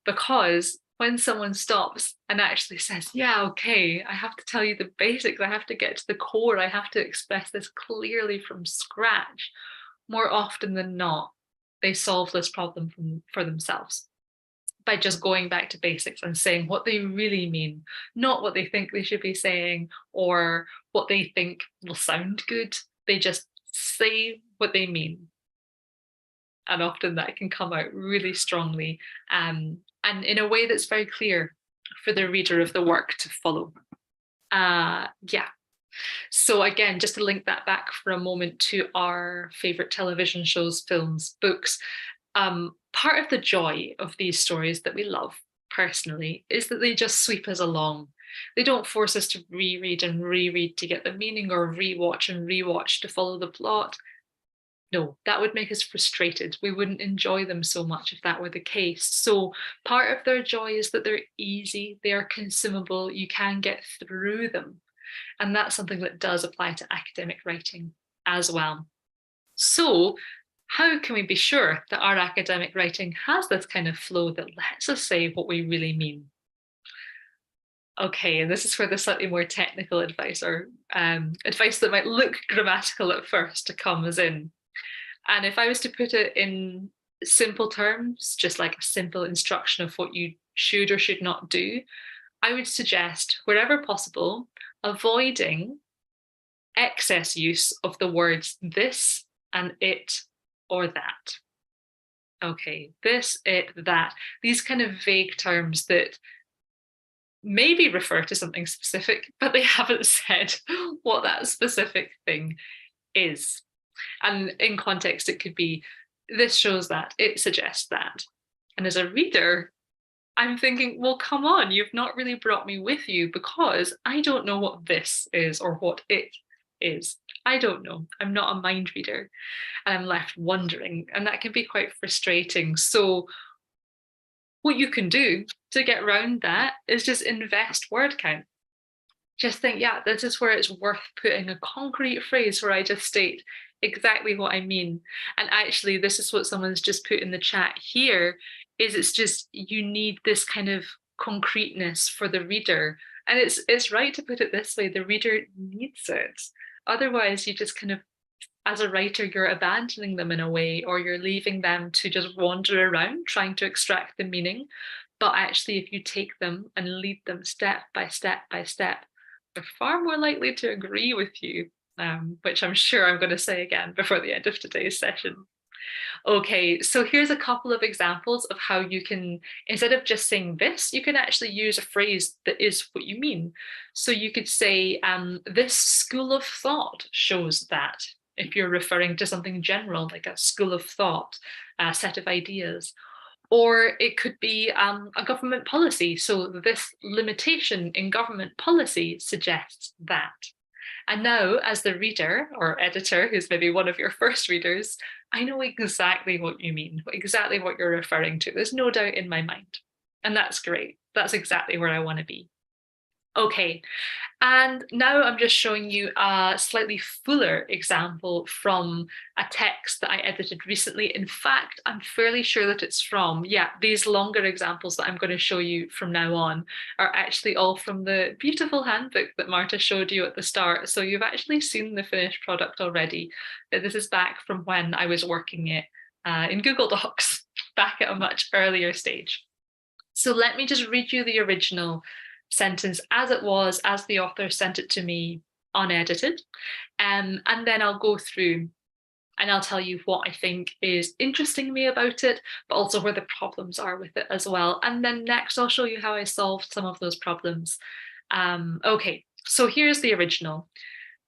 Because when someone stops and actually says, yeah, okay, I have to tell you the basics, I have to get to the core, I have to express this clearly from scratch, more often than not, they solve this problem for themselves by just going back to basics and saying what they really mean, not what they think they should be saying or what they think will sound good. They just say what they mean. And often that can come out really strongly and in a way that's very clear for the reader of the work to follow. Yeah. So again, just to link that back for a moment to our favorite television shows, films, books, part of the joy of these stories that we love personally is that they just sweep us along. They don't force us to reread and reread to get the meaning or rewatch and rewatch to follow the plot. No, that would make us frustrated. We wouldn't enjoy them so much if that were the case. So part of their joy is that they're easy, they are consumable, you can get through them. And that's something that does apply to academic writing as well. So how can we be sure that our academic writing has this kind of flow that lets us say what we really mean? Okay, and this is where the slightly more technical advice or advice that might look grammatical at first comes in. And if I was to put it in simple terms, just like a simple instruction of what you should or should not do, I would suggest, wherever possible, avoiding excess use of the words this and it or that. Okay, this, it, that, these kind of vague terms that maybe refer to something specific, but they haven't said what that specific thing is. And in context, it could be, this shows that, it suggests that. And as a reader, I'm thinking, well, come on, you've not really brought me with you because I don't know what this is or what it is. I don't know. I'm not a mind reader and I'm left wondering, and that can be quite frustrating. So what you can do to get around that is just invest word count. Just think, yeah, this is where it's worth putting a concrete phrase where I just state exactly what I mean. And actually, this is what someone's just put in the chat here, is it's just, you need this kind of concreteness for the reader. And it's right to put it this way, the reader needs it. Otherwise, you just kind of, as a writer, you're abandoning them in a way, or you're leaving them to just wander around trying to extract the meaning. But actually, if you take them and lead them step by step by step, they're far more likely to agree with you, which I'm sure I'm going to say again before the end of today's session. Okay, so here's a couple of examples of how you can, instead of just saying this, you can actually use a phrase that is what you mean. So you could say, this school of thought shows that, if you're referring to something general, like a school of thought, a set of ideas. Or it could be a government policy. So this limitation in government policy suggests that. And now, as the reader or editor, who's maybe one of your first readers, I know exactly what you mean, exactly what you're referring to. There's no doubt in my mind. And that's great. That's exactly where I want to be. Okay, and now I'm just showing you a slightly fuller example from a text that I edited recently. In fact, I'm fairly sure that it's from, these longer examples that I'm going to show you from now on are actually all from the beautiful handbook that Marta showed you at the start. So you've actually seen the finished product already. This is back from when I was working it in Google Docs, back at a much earlier stage. So let me just read you the original sentence as it was, as the author sent it to me unedited, and then I'll go through and I'll tell you what I think is interesting me about it, but also where the problems are with it as well. And then next I'll show you how I solved some of those problems. Okay, so here's the original.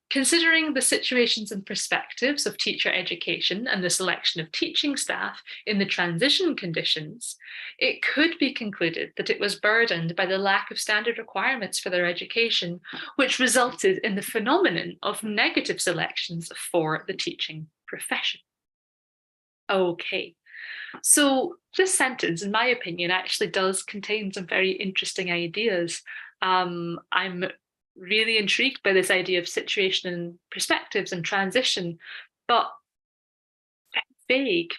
Considering the situations and perspectives of teacher education and the selection of teaching staff in the transition conditions, it could be concluded that it was burdened by the lack of standard requirements for their education, which resulted in the phenomenon of negative selections for the teaching profession. Okay, so this sentence, in my opinion, actually does contain some very interesting ideas. I'm really intrigued by this idea of situation and perspectives and transition, but vague.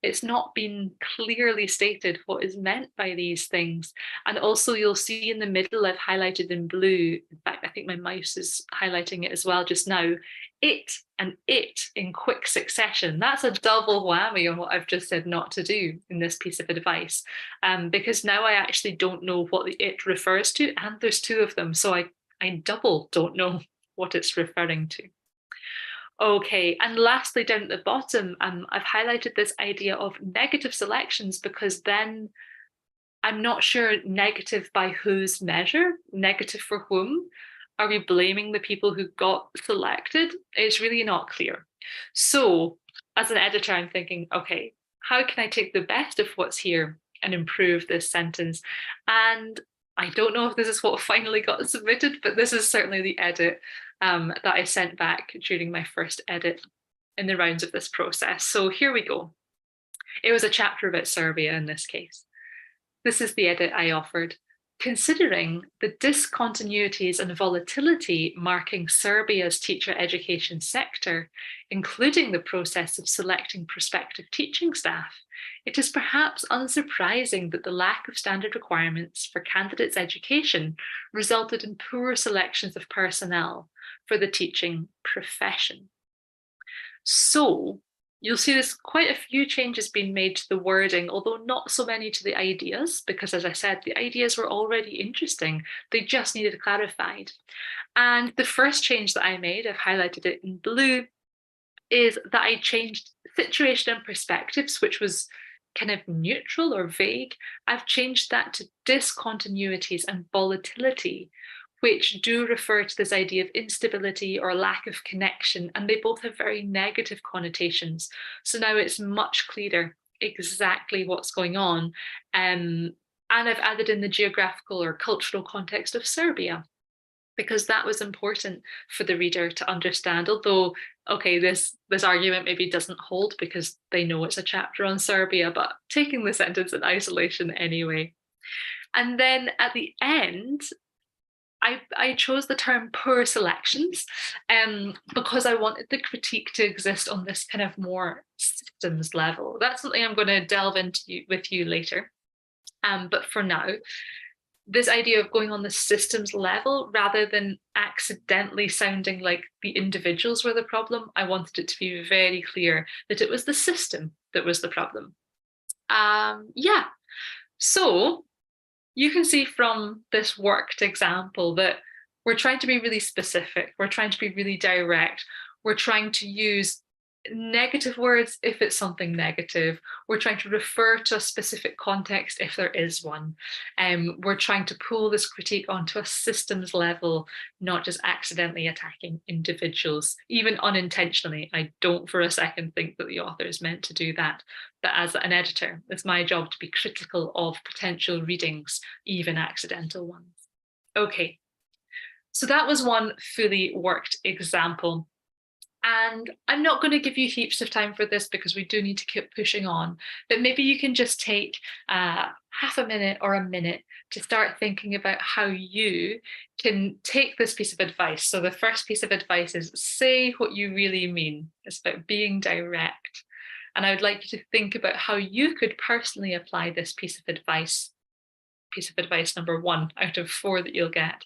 It's not been clearly stated what is meant by these things. And also you'll see in the middle, I've highlighted in blue, in fact, I think my mouse is highlighting it as well just now, it and it in quick succession. That's a double whammy on what I've just said not to do in this piece of advice, because now I actually don't know what the it refers to, and there's two of them. So I double don't know what it's referring to. Okay, and lastly, down at the bottom, I've highlighted this idea of negative selections, because then I'm not sure negative by whose measure, negative for whom. Are we blaming the people who got selected? It's really not clear. So as an editor, I'm thinking, okay, how can I take the best of what's here and improve this sentence? And I don't know if this is what finally got submitted, but this is certainly the edit that I sent back during my first edit in the rounds of this process. So here we go. It was a chapter about Serbia in this case. This is the edit I offered. considering the discontinuities and volatility marking Serbia's teacher education sector, including the process of selecting prospective teaching staff, it is perhaps unsurprising that the lack of standard requirements for candidates' education resulted in poor selections of personnel for the teaching profession. So, you'll see there's quite a few changes being made to the wording, although not so many to the ideas, because as I said, the ideas were already interesting. They just needed clarified. And the first change that I made, I've highlighted it in blue, is that I changed situation and perspectives, which was kind of neutral or vague. I've changed that to discontinuities and volatility, which do refer to this idea of instability or lack of connection, and they both have very negative connotations. So now it's much clearer exactly what's going on. And I've added in the geographical or cultural context of Serbia, because that was important for the reader to understand, although, okay, this argument maybe doesn't hold because they know it's a chapter on Serbia, but taking the sentence in isolation anyway. And then at the end, I chose the term poor selections because I wanted the critique to exist on this kind of more systems level. That's something I'm going to delve into with you later. But for now, this idea of going on the systems level rather than accidentally sounding like the individuals were the problem, I wanted it to be very clear that it was the system that was the problem. Yeah, so you can see from this worked example that we're trying to be really specific, we're trying to be really direct, we're trying to use negative words if it's something negative, we're trying to refer to a specific context if there is one. We're trying to pull this critique onto a systems level, not just accidentally attacking individuals, even unintentionally. I don't for a second think that the author is meant to do that. But as an editor, it's my job to be critical of potential readings, even accidental ones. Okay, so that was one fully worked example. And I'm not going to give you heaps of time for this because we do need to keep pushing on, but maybe you can just take half a minute or a minute to start thinking about how you can take this piece of advice. So the first piece of advice is say what you really mean. It's about being direct. And I would like you to think about how you could personally apply this piece of advice number 1 out of 4 that you'll get.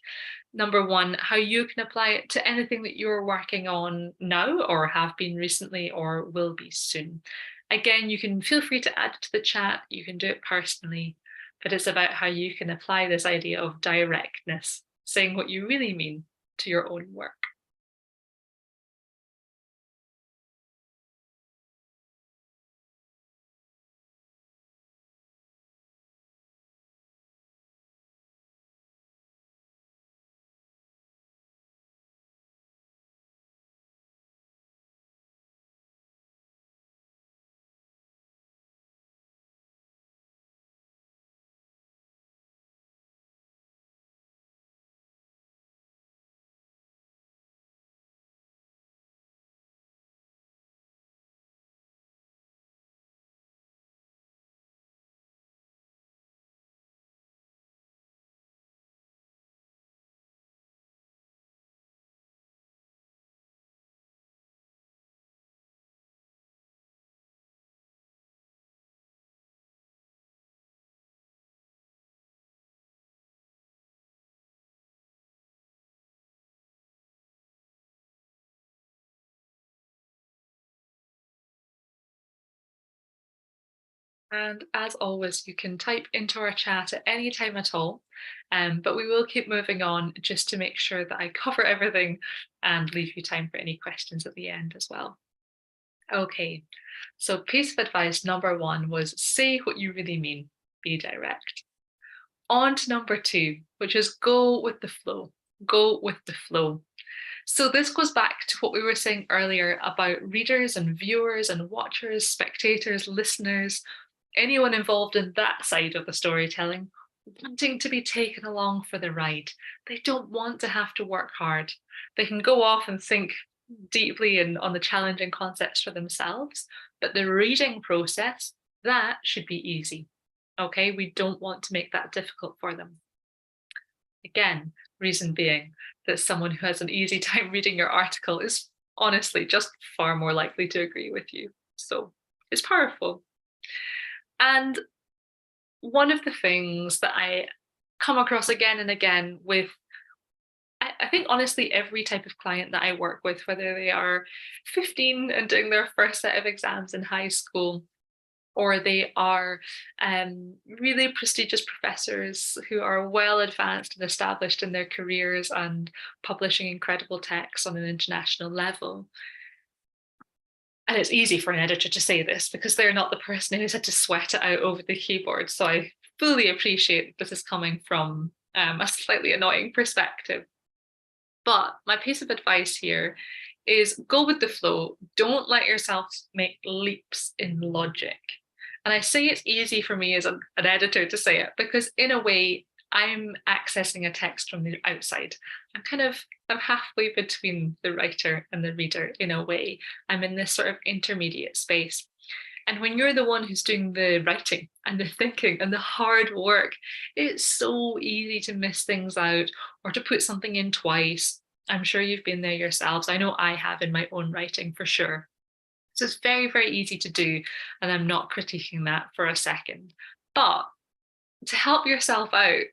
Number 1, how you can apply it to anything that you're working on now or have been recently or will be soon. Again, you can feel free to add it to the chat, you can do it personally, but it's about how you can apply this idea of directness, saying what you really mean to your own work. And as always, you can type into our chat at any time at all, but we will keep moving on just to make sure that I cover everything and leave you time for any questions at the end as well. Okay, so piece of advice number 1 was say what you really mean, be direct. On to number 2, which is go with the flow, go with the flow. So this goes back to what we were saying earlier about readers and viewers and watchers, spectators, listeners, anyone involved in that side of the storytelling wanting to be taken along for the ride. They don't want to have to work hard. They can go off and think deeply and on the challenging concepts for themselves, but the reading process, that should be easy. Okay, we don't want to make that difficult for them. Again, reason being that someone who has an easy time reading your article is honestly just far more likely to agree with you. So it's powerful. And one of the things that I come across again and again with, I think honestly, every type of client that I work with, whether they are 15 and doing their first set of exams in high school, or they are really prestigious professors who are well advanced and established in their careers and publishing incredible texts on an international level. And it's easy for an editor to say this because they're not the person who's had to sweat it out over the keyboard. So I fully appreciate this is coming from a slightly annoying perspective. But my piece of advice here is go with the flow. Don't let yourself make leaps in logic. And I say it's easy for me as an editor to say it because in a way, I'm accessing a text from the outside. I'm halfway between the writer and the reader in a way. I'm in this sort of intermediate space. And when you're the one who's doing the writing and the thinking and the hard work, it's so easy to miss things out or to put something in twice. I'm sure you've been there yourselves. I know I have in my own writing for sure. So it's very, very easy to do. And I'm not critiquing that for a second. But to help yourself out,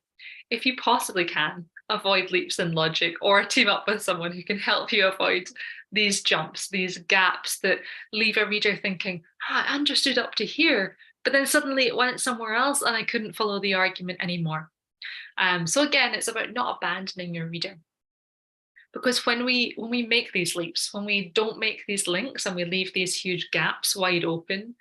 if you possibly can, avoid leaps in logic or team up with someone who can help you avoid these jumps, these gaps that leave a reader thinking, I understood up to here, but then suddenly it went somewhere else and I couldn't follow the argument anymore. So again, it's about not abandoning your reader. Because when we make these leaps, when we don't make these links and we leave these huge gaps wide open,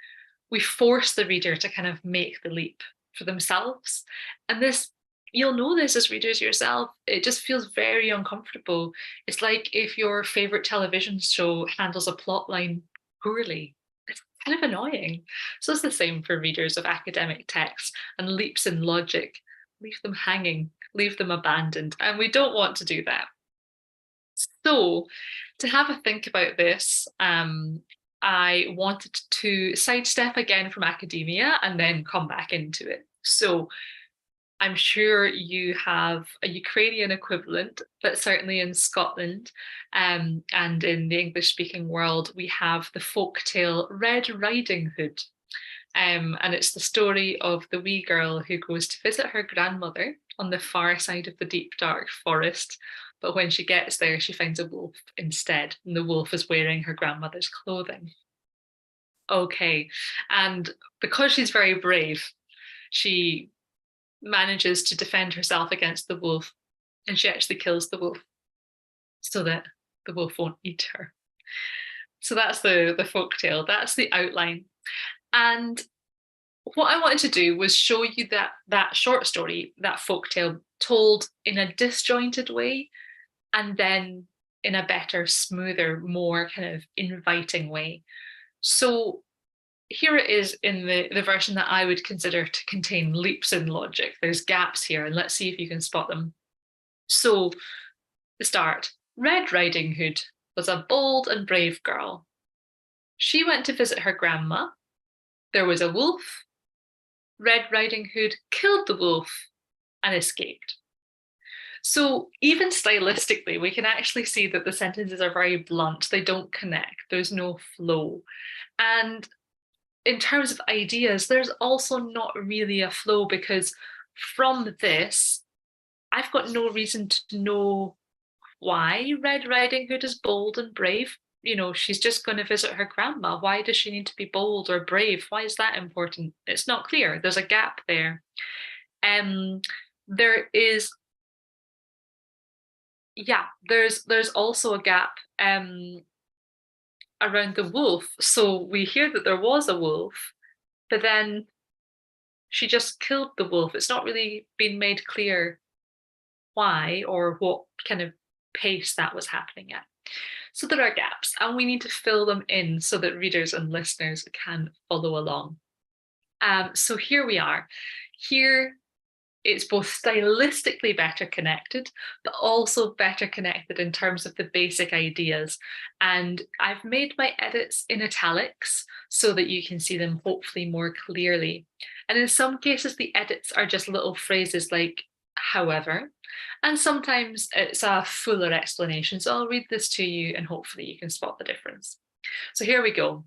we force the reader to kind of make the leap for themselves. And this, you'll know this as readers yourself, it just feels very uncomfortable. It's like if your favorite television show handles a plot line poorly. It's kind of annoying. So it's the same for readers of academic texts, and leaps in logic, leave them hanging, leave them abandoned. And we don't want to do that. So to have a think about this, I wanted to sidestep again from academia and then come back into it. So I'm sure you have a Ukrainian equivalent, but certainly in Scotland and in the English-speaking world, we have the folktale Red Riding Hood. And it's the story of the wee girl who goes to visit her grandmother on the far side of the deep, dark forest. But when she gets there, she finds a wolf instead, and the wolf is wearing her grandmother's clothing. Okay, and because she's very brave, she manages to defend herself against the wolf, and she actually kills the wolf so that the wolf won't eat her. So that's the folktale, that's the outline. And what I wanted to do was show you that short story, that folktale, told in a disjointed way, and then in a better, smoother, more kind of inviting way. So here it is in the version that I would consider to contain leaps in logic. There's gaps here, and let's see if you can spot them. So the start. Red Riding Hood was a bold and brave girl. She went to visit her grandma. There was a wolf. Red Riding Hood killed the wolf and escaped. So even stylistically, we can actually see that the sentences are very blunt. They don't connect. There's no flow. And in terms of ideas, there's also not really a flow because from this, I've got no reason to know why Red Riding Hood is bold and brave. You know, she's just going to visit her grandma. Why does she need to be bold or brave? Why is that important? It's not clear. There's a gap there. There is, there's also a gap around the wolf. So we hear that there was a wolf, but then she just killed the wolf. It's not really been made clear why or what kind of pace that was happening at. So there are gaps, and we need to fill them in so that readers and listeners can follow along. So here we are. Here it's both stylistically better connected, but also better connected in terms of the basic ideas. And I've made my edits in italics so that you can see them hopefully more clearly. And in some cases, the edits are just little phrases like, however, and sometimes it's a fuller explanation. So I'll read this to you and hopefully you can spot the difference. So here we go.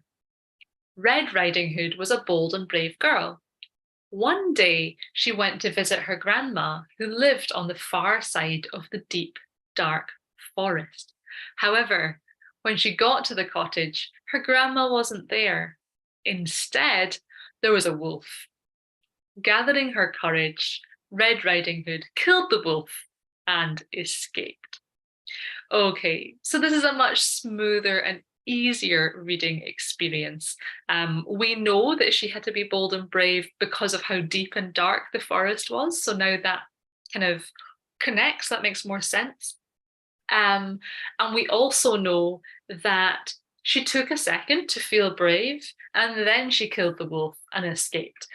Red Riding Hood was a bold and brave girl. One day she went to visit her grandma, who lived on the far side of the deep, dark forest. However, when she got to the cottage, her grandma wasn't there. Instead, there was a wolf. Gathering her courage, Red Riding Hood killed the wolf and escaped. Okay, so this is a much smoother and easier reading experience. We know that she had to be bold and brave because of how deep and dark the forest was. So now that kind of connects, that makes more sense. And we also know that she took a second to feel brave and then she killed the wolf and escaped.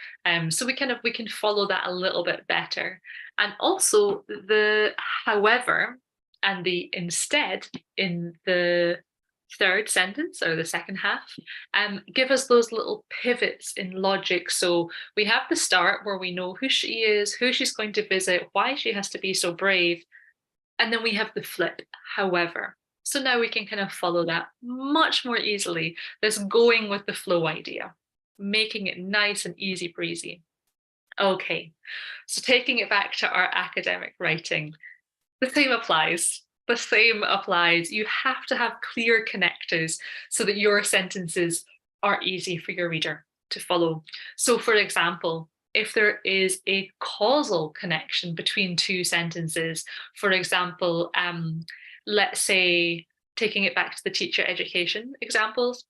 So we can follow that a little bit better. And also the however and the instead in the third sentence or the second half give us those little pivots in logic. So we have the start where we know who she is, who she's going to visit, why she has to be so brave. And then we have the flip, however. So now we can kind of follow that much more easily, this going with the flow idea, making it nice and easy breezy. Okay, so taking it back to our academic writing, the same applies. The same applies. You have to have clear connectors so that your sentences are easy for your reader to follow. So for example, if there is a causal connection between two sentences, for example, let's say, taking it back to the teacher education examples,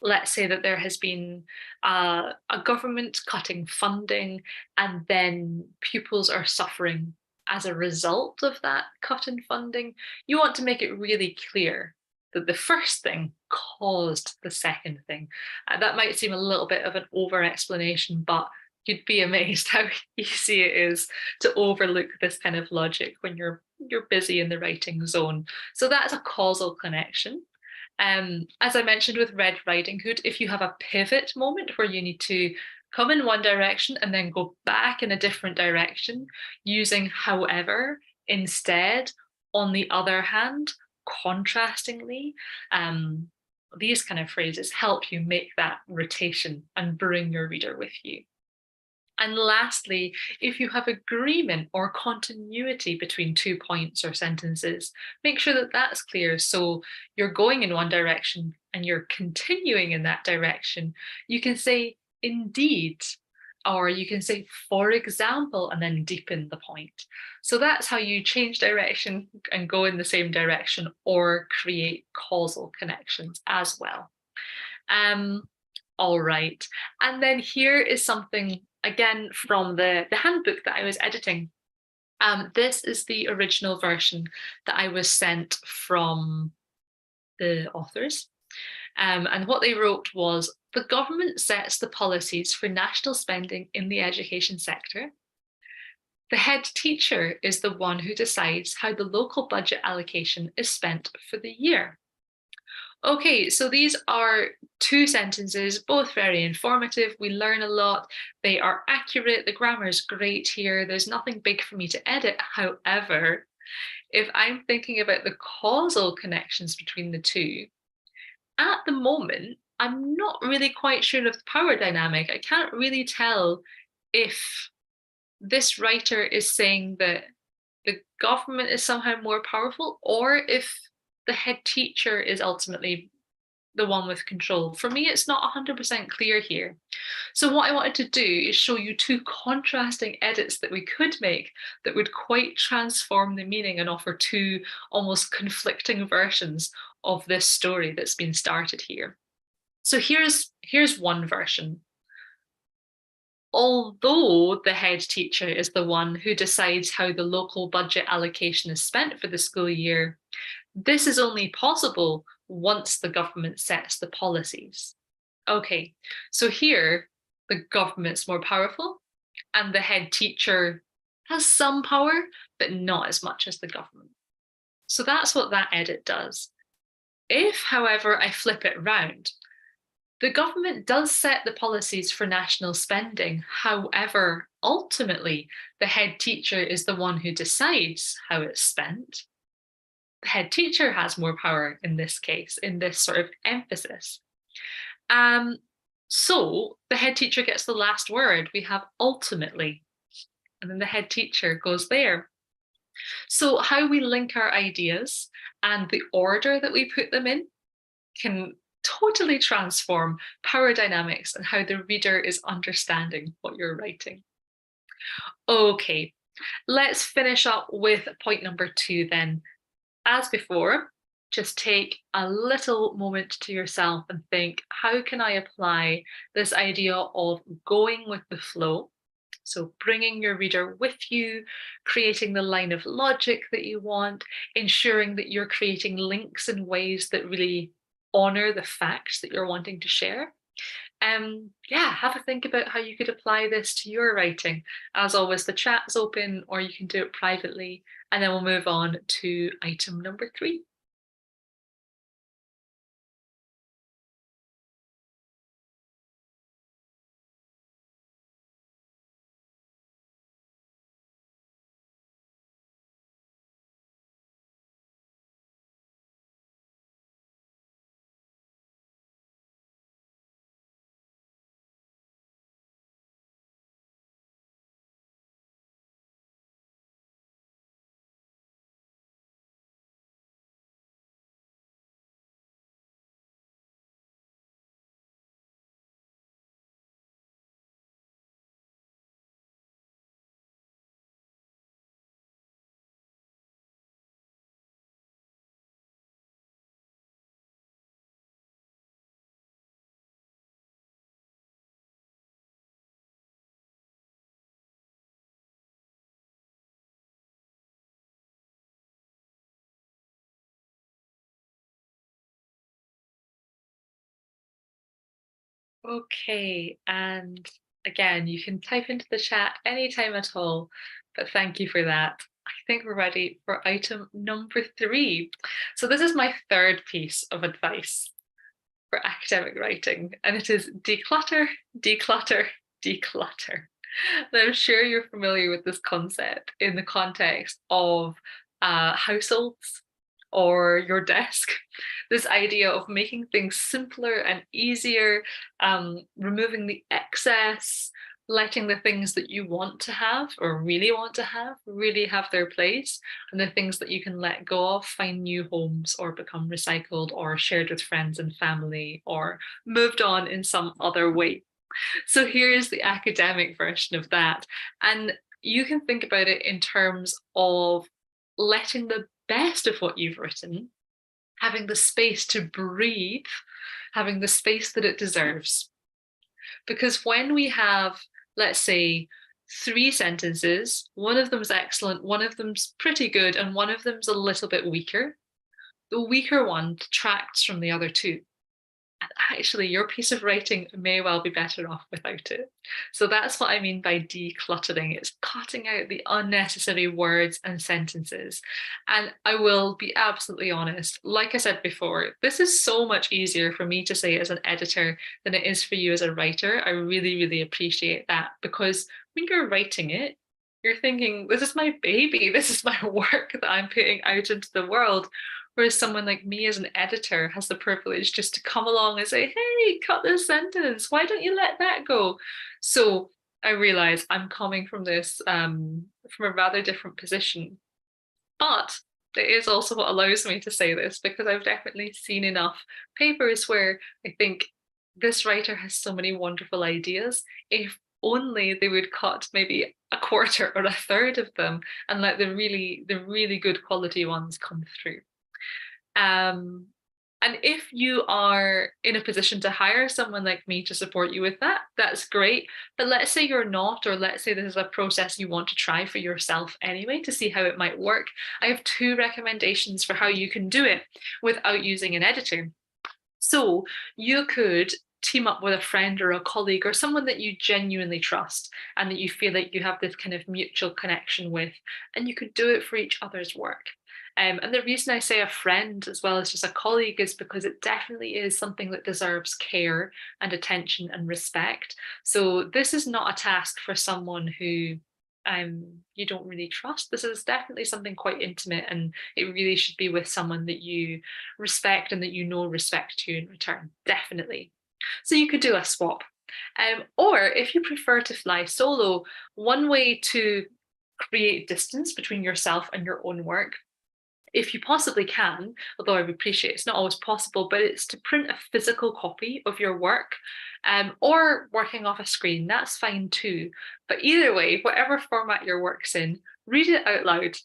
let's say that there has been a government cutting funding and then pupils are suffering as a result of that cut in funding. You want to make it really clear that the first thing caused the second thing. That might seem a little bit of an over explanation, but you'd be amazed how easy it is to overlook this kind of logic when you're busy in the writing zone. So that's a causal connection. As I mentioned with Red Riding Hood, if you have a pivot moment where you need to come in one direction and then go back in a different direction, using however instead, on the other hand, contrastingly, these kind of phrases help you make that rotation and bring your reader with you. And lastly, if you have agreement or continuity between 2 points or sentences, make sure that that's clear. So you're going in one direction and you're continuing in that direction. You can say indeed, or you can say for example, and then deepen the point. So that's how you change direction and go in the same direction or create causal connections as well. All right. And then here is something again from the handbook that I was editing. This is the original version that I was sent from the authors. And what they wrote was, the government sets the policies for national spending in the education sector. The head teacher is the one who decides how the local budget allocation is spent for the year. Okay, so these are two sentences, both very informative. We learn a lot. They are accurate. The grammar is great here. There's nothing big for me to edit. However, if I'm thinking about the causal connections between the two, at the moment, I'm not really quite sure of the power dynamic. I can't really tell if this writer is saying that the government is somehow more powerful or if the head teacher is ultimately the one with control. For me, it's not 100% clear here. So what I wanted to do is show you two contrasting edits that we could make that would quite transform the meaning and offer two almost conflicting versions of this story that's been started here. So here's one version. Although the head teacher is the one who decides how the local budget allocation is spent for the school year, this is only possible once the government sets the policies. Okay, so here the government's more powerful and the head teacher has some power, but not as much as the government. So that's what that edit does. If, however, I flip it round, The government does set the policies for national spending. However, ultimately, the head teacher is the one who decides how it's spent. The head teacher has more power in this case, in this sort of emphasis. So the head teacher gets the last word. We have ultimately, and then the head teacher goes there. So how we link our ideas and the order that we put them in can totally transform power dynamics and how the reader is understanding what you're writing. Okay, let's finish up with point number 2 then. As before, just take a little moment to yourself and think, how can I apply this idea of going with the flow? So bringing your reader with you, creating the line of logic that you want, ensuring that you're creating links in ways that really honor the facts that you're wanting to share. Yeah, have a think about how you could apply this to your writing. As always, the chat's open, or you can do it privately, and then we'll move on to item number 3. Okay, and again, you can type into the chat anytime at all, but thank you for that. I think we're ready for item number 3. So this is my third piece of advice for academic writing, and it is declutter, declutter, declutter. And I'm sure you're familiar with this concept in the context of households or your desk. This idea of making things simpler and easier, removing the excess, letting the things that you want to have or really want to have really have their place, and the things that you can let go of find new homes or become recycled or shared with friends and family or moved on in some other way. So here's the academic version of that. And you can think about it in terms of letting the best of what you've written, having the space to breathe, having the space that it deserves. Because when we have, let's say, 3 sentences, one of them's excellent, one of them's pretty good, and one of them's a little bit weaker, the weaker one detracts from the other 2. And actually, your piece of writing may well be better off without it. So that's what I mean by decluttering. It's cutting out the unnecessary words and sentences. And I will be absolutely honest, like I said before, this is so much easier for me to say as an editor than it is for you as a writer. I really, really appreciate that, because when you're writing it, you're thinking, this is my baby, this is my work that I'm putting out into the world. Whereas someone like me as an editor has the privilege just to come along and say, hey, cut this sentence. Why don't you let that go? So I realize I'm coming from this from a rather different position. But it is also what allows me to say this, because I've definitely seen enough papers where I think this writer has so many wonderful ideas. If only they would cut maybe a quarter or a third of them and let the really good quality ones come through. And if you are in a position to hire someone like me to support you with that, that's great. But let's say you're not, or let's say this is a process you want to try for yourself anyway to see how it might work. I have 2 recommendations for how you can do it without using an editor. So you could team up with a friend or a colleague or someone that you genuinely trust and that you feel like you have this kind of mutual connection with, and you could do it for each other's work. And the reason I say a friend as well as just a colleague is because it definitely is something that deserves care and attention and respect. So this is not a task for someone who you don't really trust. This is definitely something quite intimate, and it really should be with someone that you respect and that you know respect you in return, definitely. So you could do a swap. Or if you prefer to fly solo, one way to create distance between yourself and your own work, if you possibly can, although I appreciate it's not always possible, but it's to print a physical copy of your work, or working off a screen, that's fine too. But either way, whatever format your work's in, read it out loud.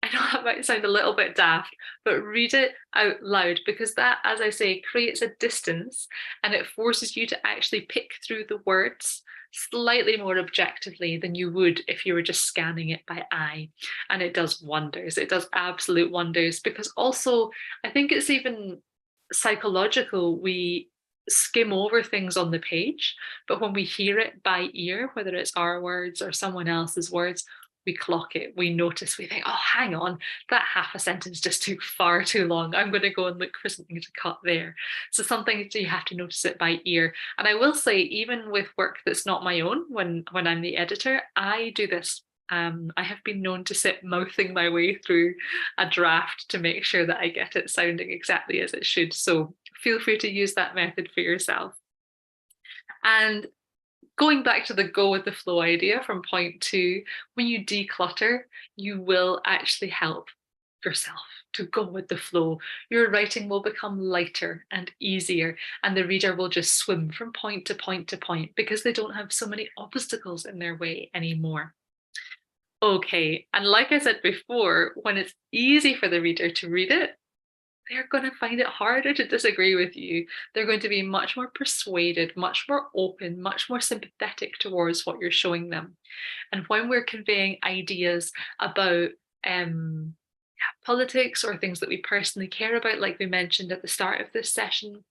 I know that might sound a little bit daft, but read it out loud, because that, as I say, creates a distance and it forces you to actually pick through the words slightly more objectively than you would if you were just scanning it by eye. And it does wonders. It does absolute wonders, because also I think it's even psychological. We skim over things on the page, but when we hear it by ear, whether it's our words or someone else's words, we clock it, we notice, we think, oh, hang on, that half a sentence just took far too long. I'm going to go and look for something to cut there. So something you have to notice it by ear. And I will say, even with work that's not my own, when I'm the editor, I do this. I have been known to sit mouthing my way through a draft to make sure that I get it sounding exactly as it should. So feel free to use that method for yourself. And going back to the go with the flow idea from point 2, when you declutter, you will actually help yourself to go with the flow. Your writing will become lighter and easier, and the reader will just swim from point to point to point because they don't have so many obstacles in their way anymore. Okay, and like I said before, when it's easy for the reader to read it, they're going to find it harder to disagree with you. They're going to be much more persuaded, much more open, much more sympathetic towards what you're showing them. And when we're conveying ideas about politics or things that we personally care about, like we mentioned at the start of this session,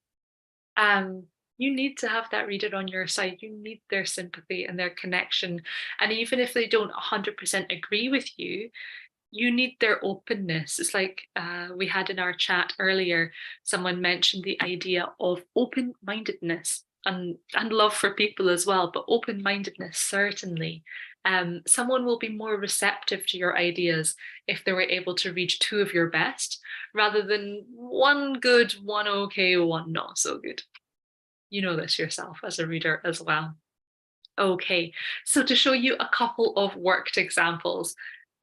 you need to have that reader on your side. You need their sympathy and their connection. And even if they don't 100% agree with you, you need their openness. It's like we had in our chat earlier, someone mentioned the idea of open-mindedness and love for people as well, but open-mindedness, certainly. Someone will be more receptive to your ideas if they were able to read 2 of your best, rather than 1 good, 1 okay, 1 not so good. You know this yourself as a reader as well. Okay, so to show you a couple of worked examples,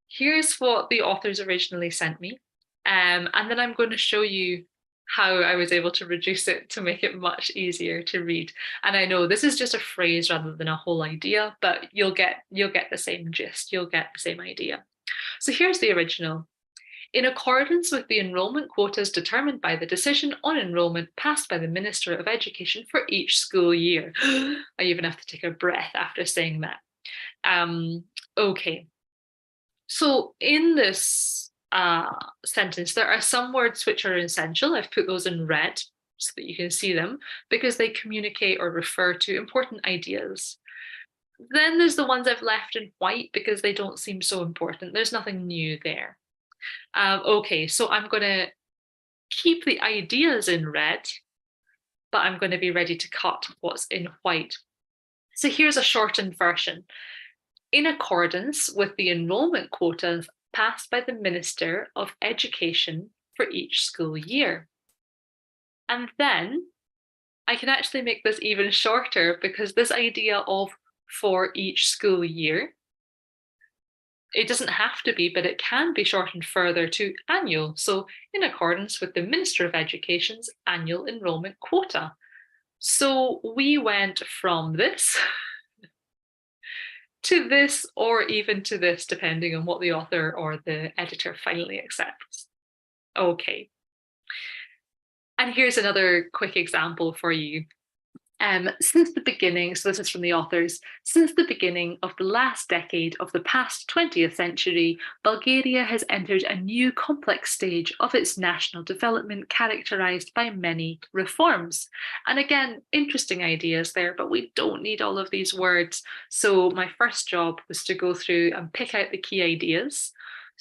here's what the authors originally sent me. And then I'm going to show you how I was able to reduce it to make it much easier to read. And I know this is just a phrase rather than a whole idea, but you'll get the same gist, you'll get the same idea. So here's the original. In accordance with the enrolment quotas determined by the decision on enrolment passed by the Minister of Education for each school year. I even have to take a breath after saying that. Okay. So in this sentence, there are some words which are essential. I've put those in red so that you can see them because they communicate or refer to important ideas. Then there's the ones I've left in white because they don't seem so important. There's nothing new there. Okay, so I'm going to keep the ideas in red, but I'm going to be ready to cut what's in white. So here's a shortened version. In accordance with the enrolment quotas passed by the Minister of Education for each school year. And then I can actually make this even shorter because this idea of for each school year, it doesn't have to be, but it can be shortened further to annual. So in accordance with the Minister of Education's annual enrolment quota. So we went from this to this, or even to this, depending on what the author or the editor finally accepts. Okay. And here's another quick example for you. Since the beginning, so this is from the authors, since the beginning of the last decade of the past 20th century, Bulgaria has entered a new complex stage of its national development characterized by many reforms. And again, interesting ideas there, but we don't need all of these words. So my first job was to go through and pick out the key ideas.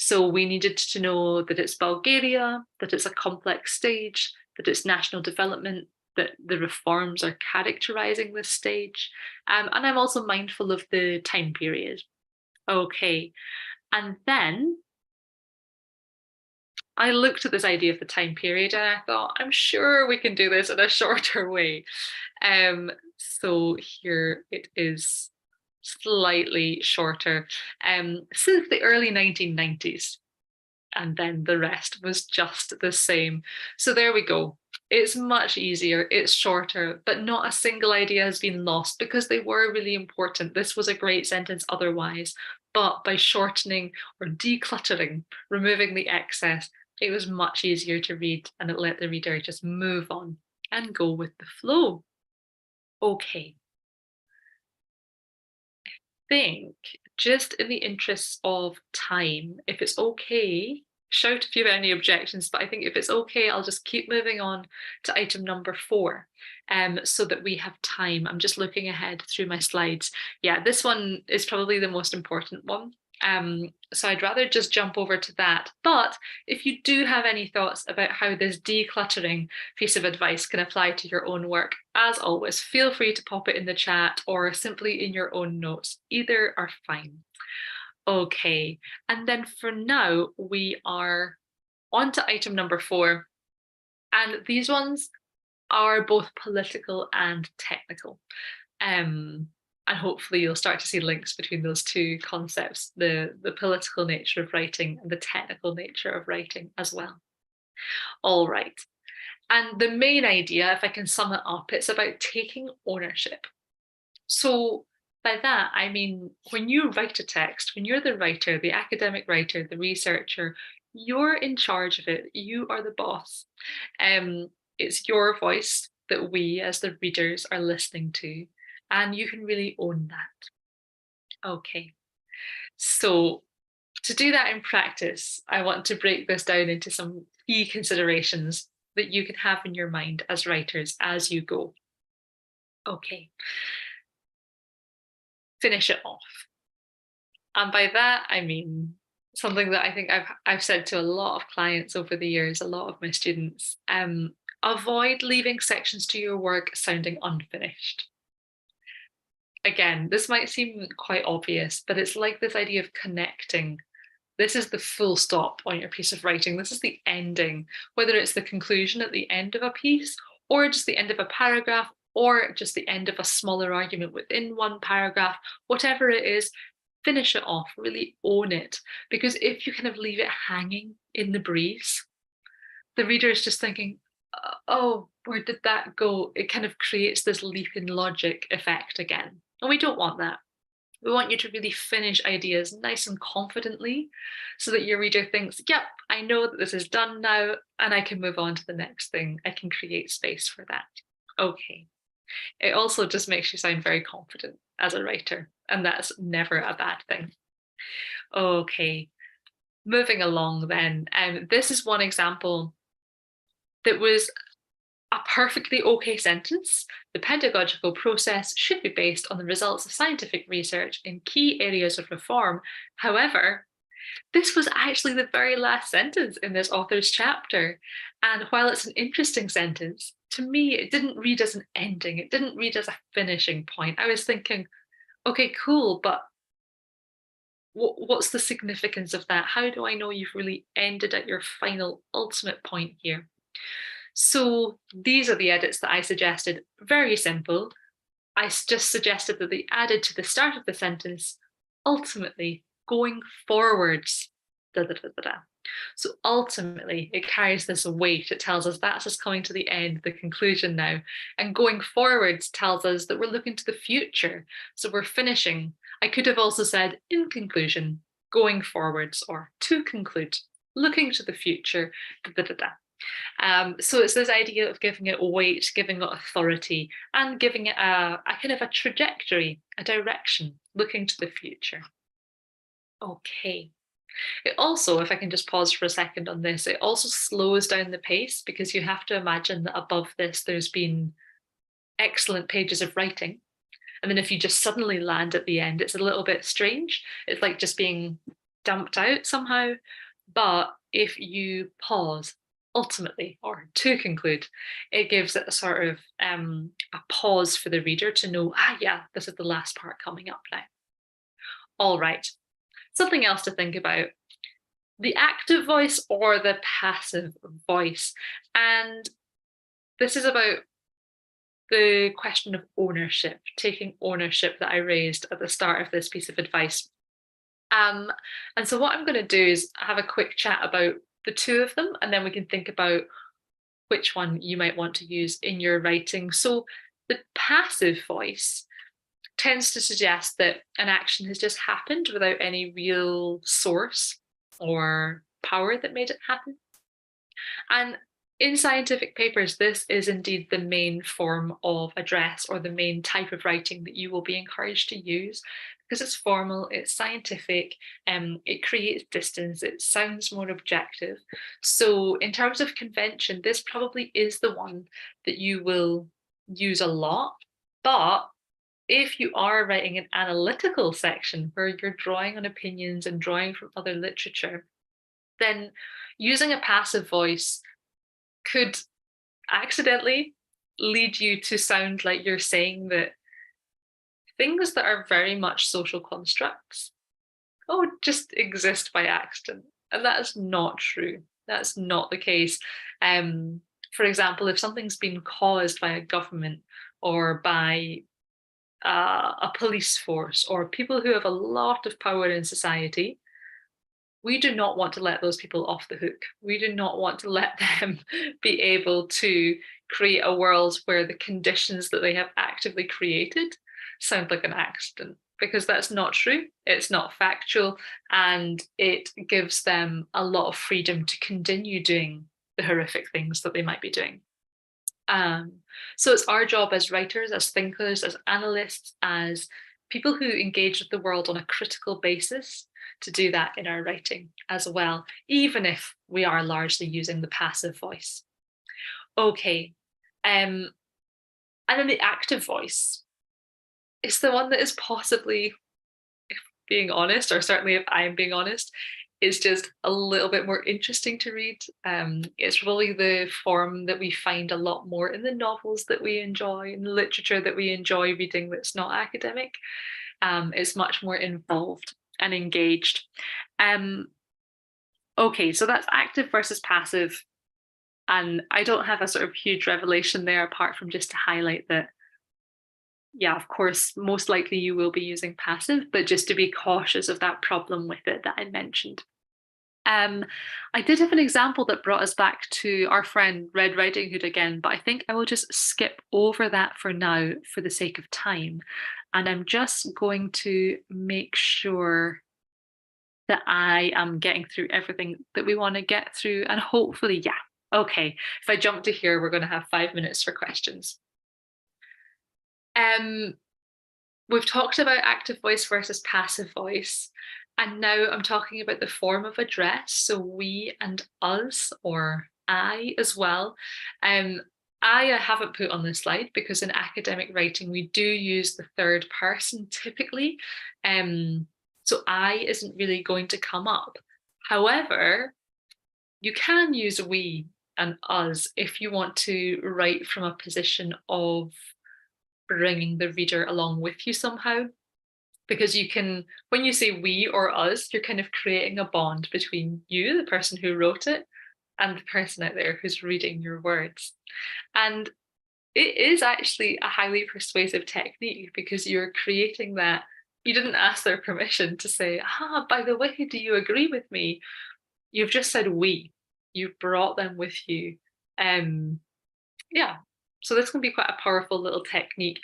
So we needed to know that it's Bulgaria, that it's a complex stage, that it's national development, that the reforms are characterizing this stage. And I'm also mindful of the time period. Okay, and then I looked at this idea of the time period and I thought, I'm sure we can do this in a shorter way. So here it is, slightly shorter, since the early 1990s. And then the rest was just the same. So there we go. It's much easier, it's shorter, but not a single idea has been lost because they were really important. This was a great sentence otherwise, but by shortening or decluttering, removing the excess, it was much easier to read and it let the reader just move on and go with the flow. Okay. I think just in the interests of time, if it's okay, shout if you have any objections, but I think if it's okay, I'll just keep moving on to item number 4, so that we have time. I'm just looking ahead through my slides. Yeah, this one is probably the most important one. So I'd rather just jump over to that. But if you do have any thoughts about how this decluttering piece of advice can apply to your own work, as always, feel free to pop it in the chat or simply in your own notes. Either are fine. Okay, and then for now, we are on to item number 4. And these ones are both political and technical. And hopefully you'll start to see links between those two concepts, the political nature of writing and the technical nature of writing as well. All right. And the main idea, if I can sum it up, it's about taking ownership. So by that, I mean, when you write a text, when you're the writer, the academic writer, the researcher, you're in charge of it. You are the boss. It's your voice that we as the readers are listening to, and you can really own that. Okay, so to do that in practice, I want to break this down into some key considerations that you can have in your mind as writers as you go. Okay, finish it off. And by that, I mean something that I think I've said to a lot of clients over the years, a lot of my students. Avoid leaving sections to your work sounding unfinished. Again, this might seem quite obvious, but it's like this idea of connecting. This is the full stop on your piece of writing. This is the ending, whether it's the conclusion at the end of a piece, or just the end of a paragraph, or just the end of a smaller argument within one paragraph, whatever it is, finish it off, really own it. Because if you kind of leave it hanging in the breeze, the reader is just thinking, oh, where did that go? It kind of creates this leap in logic effect again. And we don't want that. We want you to really finish ideas nice and confidently so that your reader thinks, yep, I know that this is done now and I can move on to the next thing. I can create space for that. Okay. It also just makes you sound very confident as a writer, and that's never a bad thing. Okay, moving along then. This is one example that was a perfectly okay sentence. The pedagogical process should be based on the results of scientific research in key areas of reform. However, this was actually the very last sentence in this author's chapter. And while it's an interesting sentence, to me, it didn't read as an ending. It didn't read as a finishing point. I was thinking, okay, cool, but what's the significance of that? How do I know you've really ended at your final ultimate point here? So these are the edits that I suggested. Very simple. I just suggested that they added to the start of the sentence, ultimately going forwards, da, da, da, da, da. So ultimately it carries this weight. It tells us that's us coming to the end, the conclusion now. And going forwards tells us that we're looking to the future. So we're finishing. I could have also said in conclusion, going forwards, or to conclude, looking to the future, da, da, da, da. So it's this idea of giving it weight, giving it authority, and giving it a kind of a trajectory, a direction, looking to the future. Okay. It also, if I can just pause for a second on this, it also slows down the pace because you have to imagine that above this, there's been excellent pages of writing. And then if you just suddenly land at the end, it's a little bit strange. It's like just being dumped out somehow. But if you pause, ultimately, or to conclude, it gives it a sort of a pause for the reader to know, yeah, this is the last part coming up now. All right, something else to think about. The active voice or the passive voice. And this is about the question of ownership, taking ownership that I raised at the start of this piece of advice. And so what I'm going to do is have a quick chat about the two of them, and then we can think about which one you might want to use in your writing. So the passive voice tends to suggest that an action has just happened without any real source or power that made it happen. And in scientific papers, this is indeed the main form of address or the main type of writing that you will be encouraged to use, because it's formal, it's scientific, it creates distance, it sounds more objective. So in terms of convention, this probably is the one that you will use a lot. But if you are writing an analytical section where you're drawing on opinions and drawing from other literature, then using a passive voice could accidentally lead you to sound like you're saying that things that are very much social constructs just exist by accident. And that is not true. That's not the case. For example, if something's been caused by a government or by a police force or people who have a lot of power in society, we do not want to let those people off the hook. We do not want to let them be able to create a world where the conditions that they have actively created sound like an accident, because that's not true. It's not factual, and it gives them a lot of freedom to continue doing the horrific things that they might be doing. So it's our job as writers, as thinkers, as analysts, as people who engage with the world on a critical basis to do that in our writing as well, even if we are largely using the passive voice. Okay, and then the active voice is the one that is possibly, if being honest, or certainly if I'm being honest, is just a little bit more interesting to read. It's really the form that we find a lot more in the novels that we enjoy, in the literature that we enjoy reading that's not academic. It's much more involved and engaged. Okay, so that's active versus passive. And I don't have a sort of huge revelation there, apart from just to highlight that, yeah, of course, most likely you will be using passive, but just to be cautious of that problem with it that I mentioned. I did have an example that brought us back to our friend Red Riding Hood again, but I think I will just skip over that for now for the sake of time. And I'm just going to make sure that I am getting through everything that we want to get through. And hopefully, yeah, okay. If I jump to here, we're going to have 5 minutes for questions. We've talked about active voice versus passive voice. And now I'm talking about the form of address. So we and us, or I as well. I haven't put on this slide because in academic writing, we do use the third person typically. So I isn't really going to come up. However, you can use we and us if you want to write from a position of bringing the reader along with you somehow. Because you can, when you say we or us, you're kind of creating a bond between you, the person who wrote it, and the person out there who's reading your words. And it is actually a highly persuasive technique because you're creating that. You didn't ask their permission to say, by the way, do you agree with me? You've just said we. You've brought them with you. Yeah, so this can be quite a powerful little technique.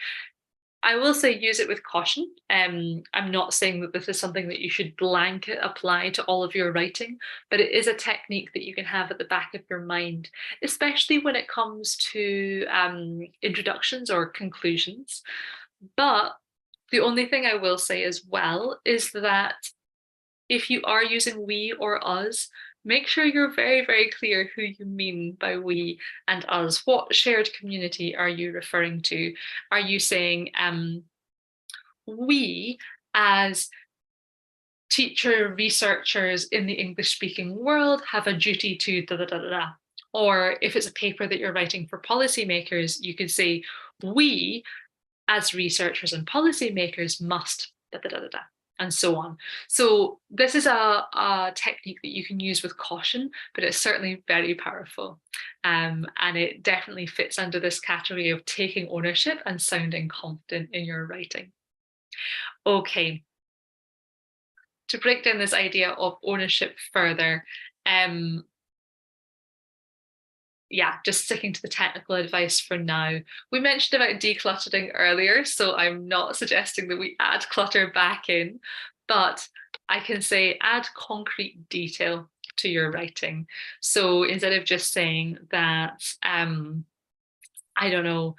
I will say use it with caution. I'm not saying that this is something that you should blanket apply to all of your writing, but it is a technique that you can have at the back of your mind, especially when it comes to introductions or conclusions. But the only thing I will say as well is that if you are using we or us, make sure you're very, very clear who you mean by we and us. What shared community are you referring to? Are you saying we as teacher researchers in the English-speaking world have a duty to da da da da da. Or if it's a paper that you're writing for policymakers, you could say, we as researchers and policymakers must da da da da da, and so on. So this is a technique that you can use with caution, but it's certainly very powerful. And it definitely fits under this category of taking ownership and sounding confident in your writing. Okay. To break down this idea of ownership further, yeah, just sticking to the technical advice for now. We mentioned about decluttering earlier, so I'm not suggesting that we add clutter back in, but I can say add concrete detail to your writing. So instead of just saying that, I don't know,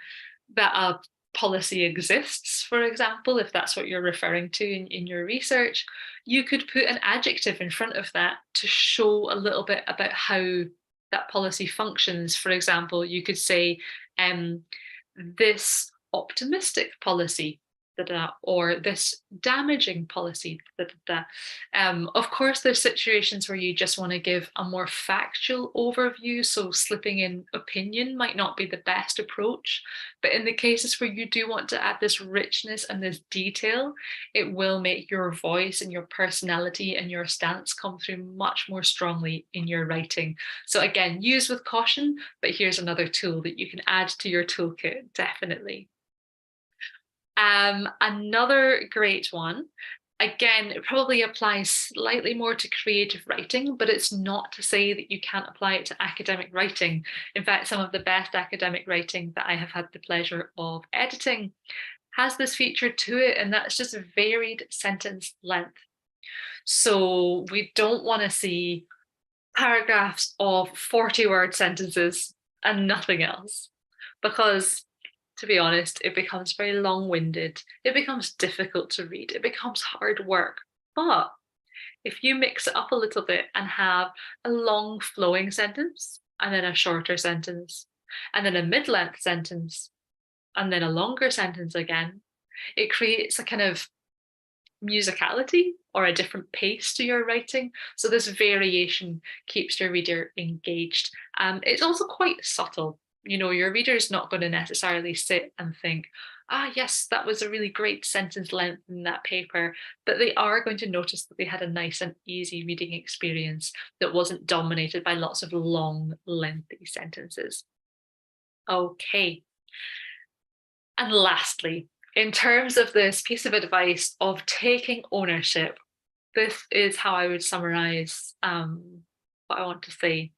that a policy exists, for example, if that's what you're referring to in your research, you could put an adjective in front of that to show a little bit about how that policy functions. For example, you could say, this optimistic policy, da, da, or this damaging policy, da, da, da. Of course, there's situations where you just want to give a more factual overview, so slipping in opinion might not be the best approach. But in the cases where you do want to add this richness and this detail, it will make your voice and your personality and your stance come through much more strongly in your writing. So again, use with caution, but here's another tool that you can add to your toolkit, definitely. Another great one, again, it probably applies slightly more to creative writing, but it's not to say that you can't apply it to academic writing. In fact, some of the best academic writing that I have had the pleasure of editing has this feature to it, and that's just a varied sentence length. So we don't want to see paragraphs of 40-word sentences and nothing else, because to be honest, it becomes very long-winded. It becomes difficult to read. It becomes hard work. But if you mix it up a little bit and have a long flowing sentence, and then a shorter sentence, and then a mid-length sentence, and then a longer sentence again, it creates a kind of musicality or a different pace to your writing. So this variation keeps your reader engaged. It's also quite subtle. You know, your reader is not going to necessarily sit and think, ah, yes, that was a really great sentence length in that paper, but they are going to notice that they had a nice and easy reading experience that wasn't dominated by lots of long, lengthy sentences. Okay. And lastly, in terms of this piece of advice of taking ownership, this is how I would summarize what I want to say.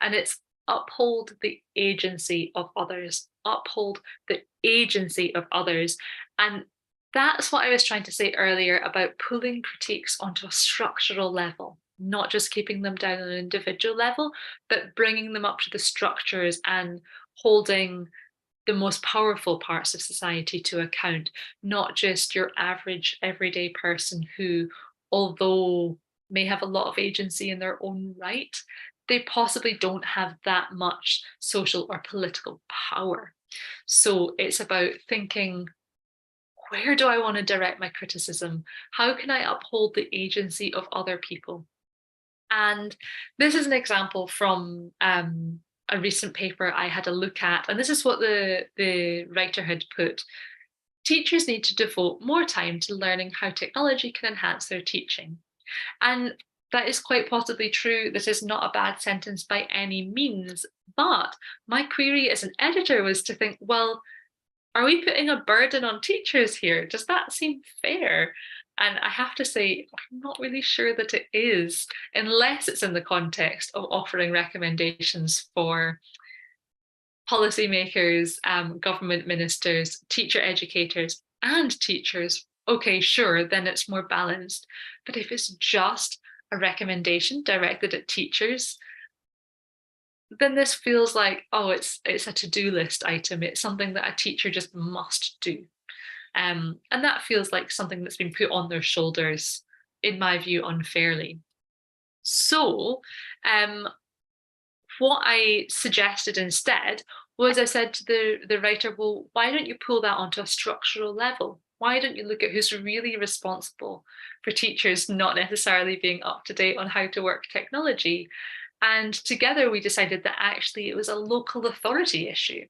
And it's uphold the agency of others, uphold the agency of others. And that's what I was trying to say earlier about pulling critiques onto a structural level, not just keeping them down on an individual level, but bringing them up to the structures and holding the most powerful parts of society to account, not just your average everyday person who, although may have a lot of agency in their own right, they possibly don't have that much social or political power. So it's about thinking, where do I want to direct my criticism? How can I uphold the agency of other people? And this is an example from a recent paper I had a look at, and this is what the writer had put. Teachers need to devote more time to learning how technology can enhance their teaching. And that is quite possibly true. This is not a bad sentence by any means, but my query as an editor was to think, well, are we putting a burden on teachers here? Does that seem fair? And I have to say, I'm not really sure that it is, unless it's in the context of offering recommendations for policymakers, government ministers, teacher educators, and teachers. Okay, sure, then it's more balanced. But if it's just a recommendation directed at teachers, then this feels like, oh, it's a to-do list item. It's something that a teacher just must do. And that feels like something that's been put on their shoulders, in my view, unfairly. So what I suggested instead was I said to the writer, well, why don't you pull that onto a structural level? Why don't you look at who's really responsible for teachers not necessarily being up to date on how to work technology? And together we decided that actually it was a local authority issue.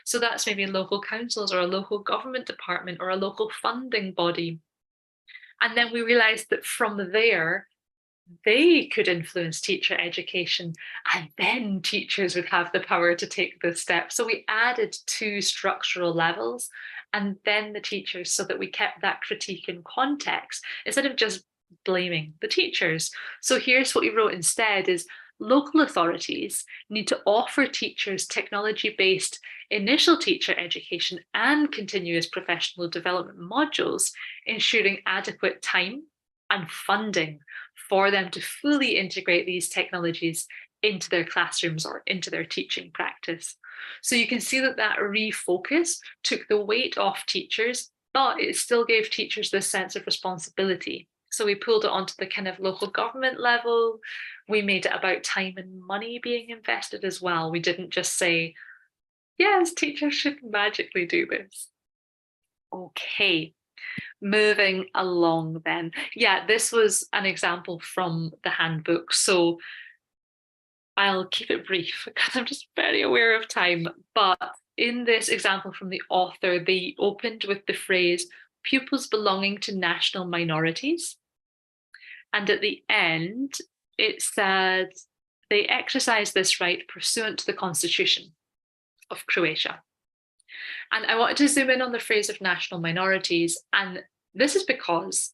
So that's maybe local councils or a local government department or a local funding body. And then we realized that from there, they could influence teacher education, and then teachers would have the power to take the step. So we added 2 structural levels and then the teachers, so that we kept that critique in context instead of just blaming the teachers. So here's what we wrote instead is local authorities need to offer teachers technology-based initial teacher education and continuous professional development modules, ensuring adequate time and funding for them to fully integrate these technologies into their classrooms or into their teaching practice. So you can see that that refocus took the weight off teachers, but it still gave teachers this sense of responsibility. So we pulled it onto the kind of local government level. We made it about time and money being invested as well. We didn't just say, yes, teachers should magically do this. Okay. Moving along then. Yeah, this was an example from the handbook. So I'll keep it brief because I'm just very aware of time. But in this example from the author, they opened with the phrase, pupils belonging to national minorities. And at the end, it said they exercise this right pursuant to the Constitution of Croatia. And I wanted to zoom in on the phrase of national minorities. And this is because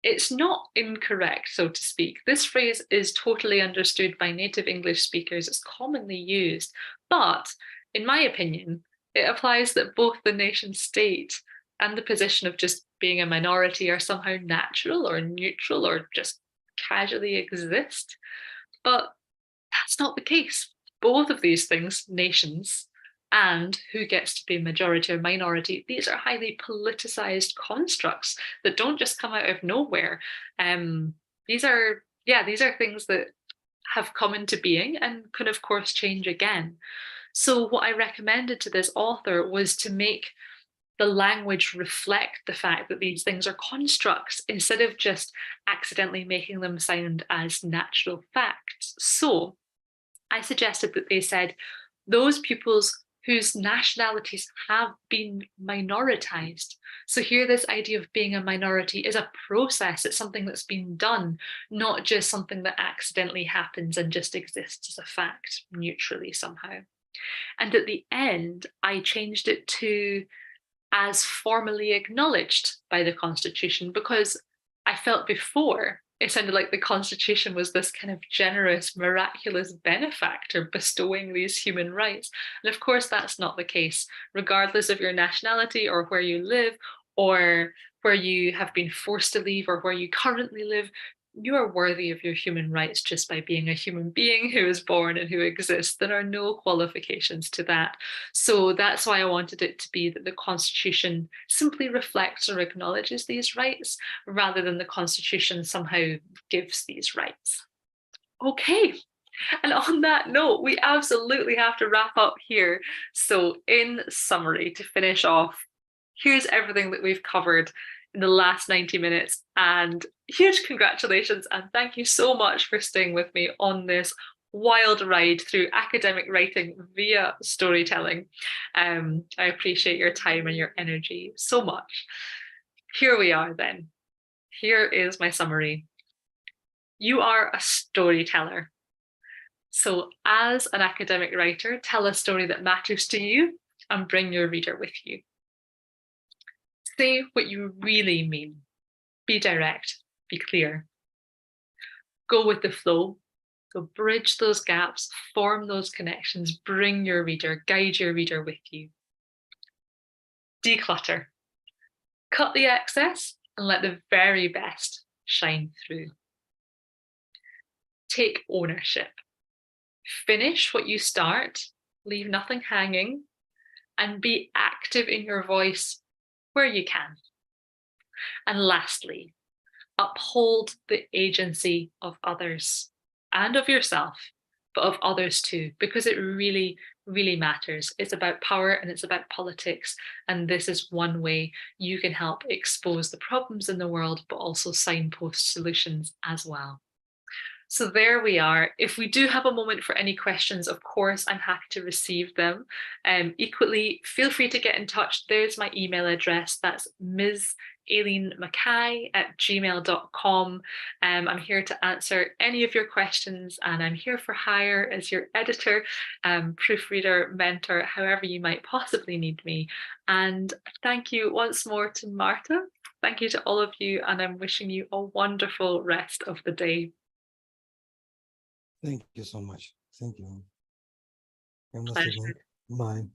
it's not incorrect, so to speak. This phrase is totally understood by native English speakers. It's commonly used. But in my opinion, it applies that both the nation state and the position of just being a minority are somehow natural or neutral or just casually exist. But that's not the case. Both of these things, nations and who gets to be majority or minority, these are highly politicized constructs that don't just come out of nowhere. These are things that have come into being and can of course change again. So what I recommended to this author was to make the language reflect the fact that these things are constructs instead of just accidentally making them sound as natural facts. So I suggested that they said those pupils whose nationalities have been minoritized. So here this idea of being a minority is a process, it's something that's been done, not just something that accidentally happens and just exists as a fact, neutrally somehow. And at the end, I changed it to as formally acknowledged by the Constitution, because I felt before it sounded like the Constitution was this kind of generous, miraculous benefactor bestowing these human rights. And of course, that's not the case, regardless of your nationality or where you live or where you have been forced to leave or where you currently live. You are worthy of your human rights just by being a human being who is born and who exists. There are no qualifications to that. So that's why I wanted it to be that the Constitution simply reflects or acknowledges these rights rather than the Constitution somehow gives these rights. Okay. And on that note, we absolutely have to wrap up here. So in summary, to finish off, here's everything that we've covered in the last 90 minutes, and huge congratulations and thank you so much for staying with me on this wild ride through academic writing via storytelling. I appreciate your time and your energy so much. Here we are then. Here is my summary. You are a storyteller. So as an academic writer, tell a story that matters to you and bring your reader with you. Say what you really mean. Be direct, be clear. Go with the flow. So bridge those gaps, form those connections, bring your reader, guide your reader with you. Declutter. Cut the excess and let the very best shine through. Take ownership. Finish what you start, leave nothing hanging, and be active in your voice where you can. And lastly, uphold the agency of others and of yourself, but of others too, because it really, really matters. It's about power and it's about politics. And this is one way you can help expose the problems in the world, but also signpost solutions as well. So there we are. If we do have a moment for any questions, of course, I'm happy to receive them. Equally, feel free to get in touch. There's my email address. That's ms.aileenmackay@gmail.com. I'm here to answer any of your questions, and I'm here for hire as your editor, proofreader, mentor, however you might possibly need me. And thank you once more to Marta. Thank you to all of you, and I'm wishing you a wonderful rest of the day. Thank you so much. Thank you. Have a nice Pleasure. evening. Bye.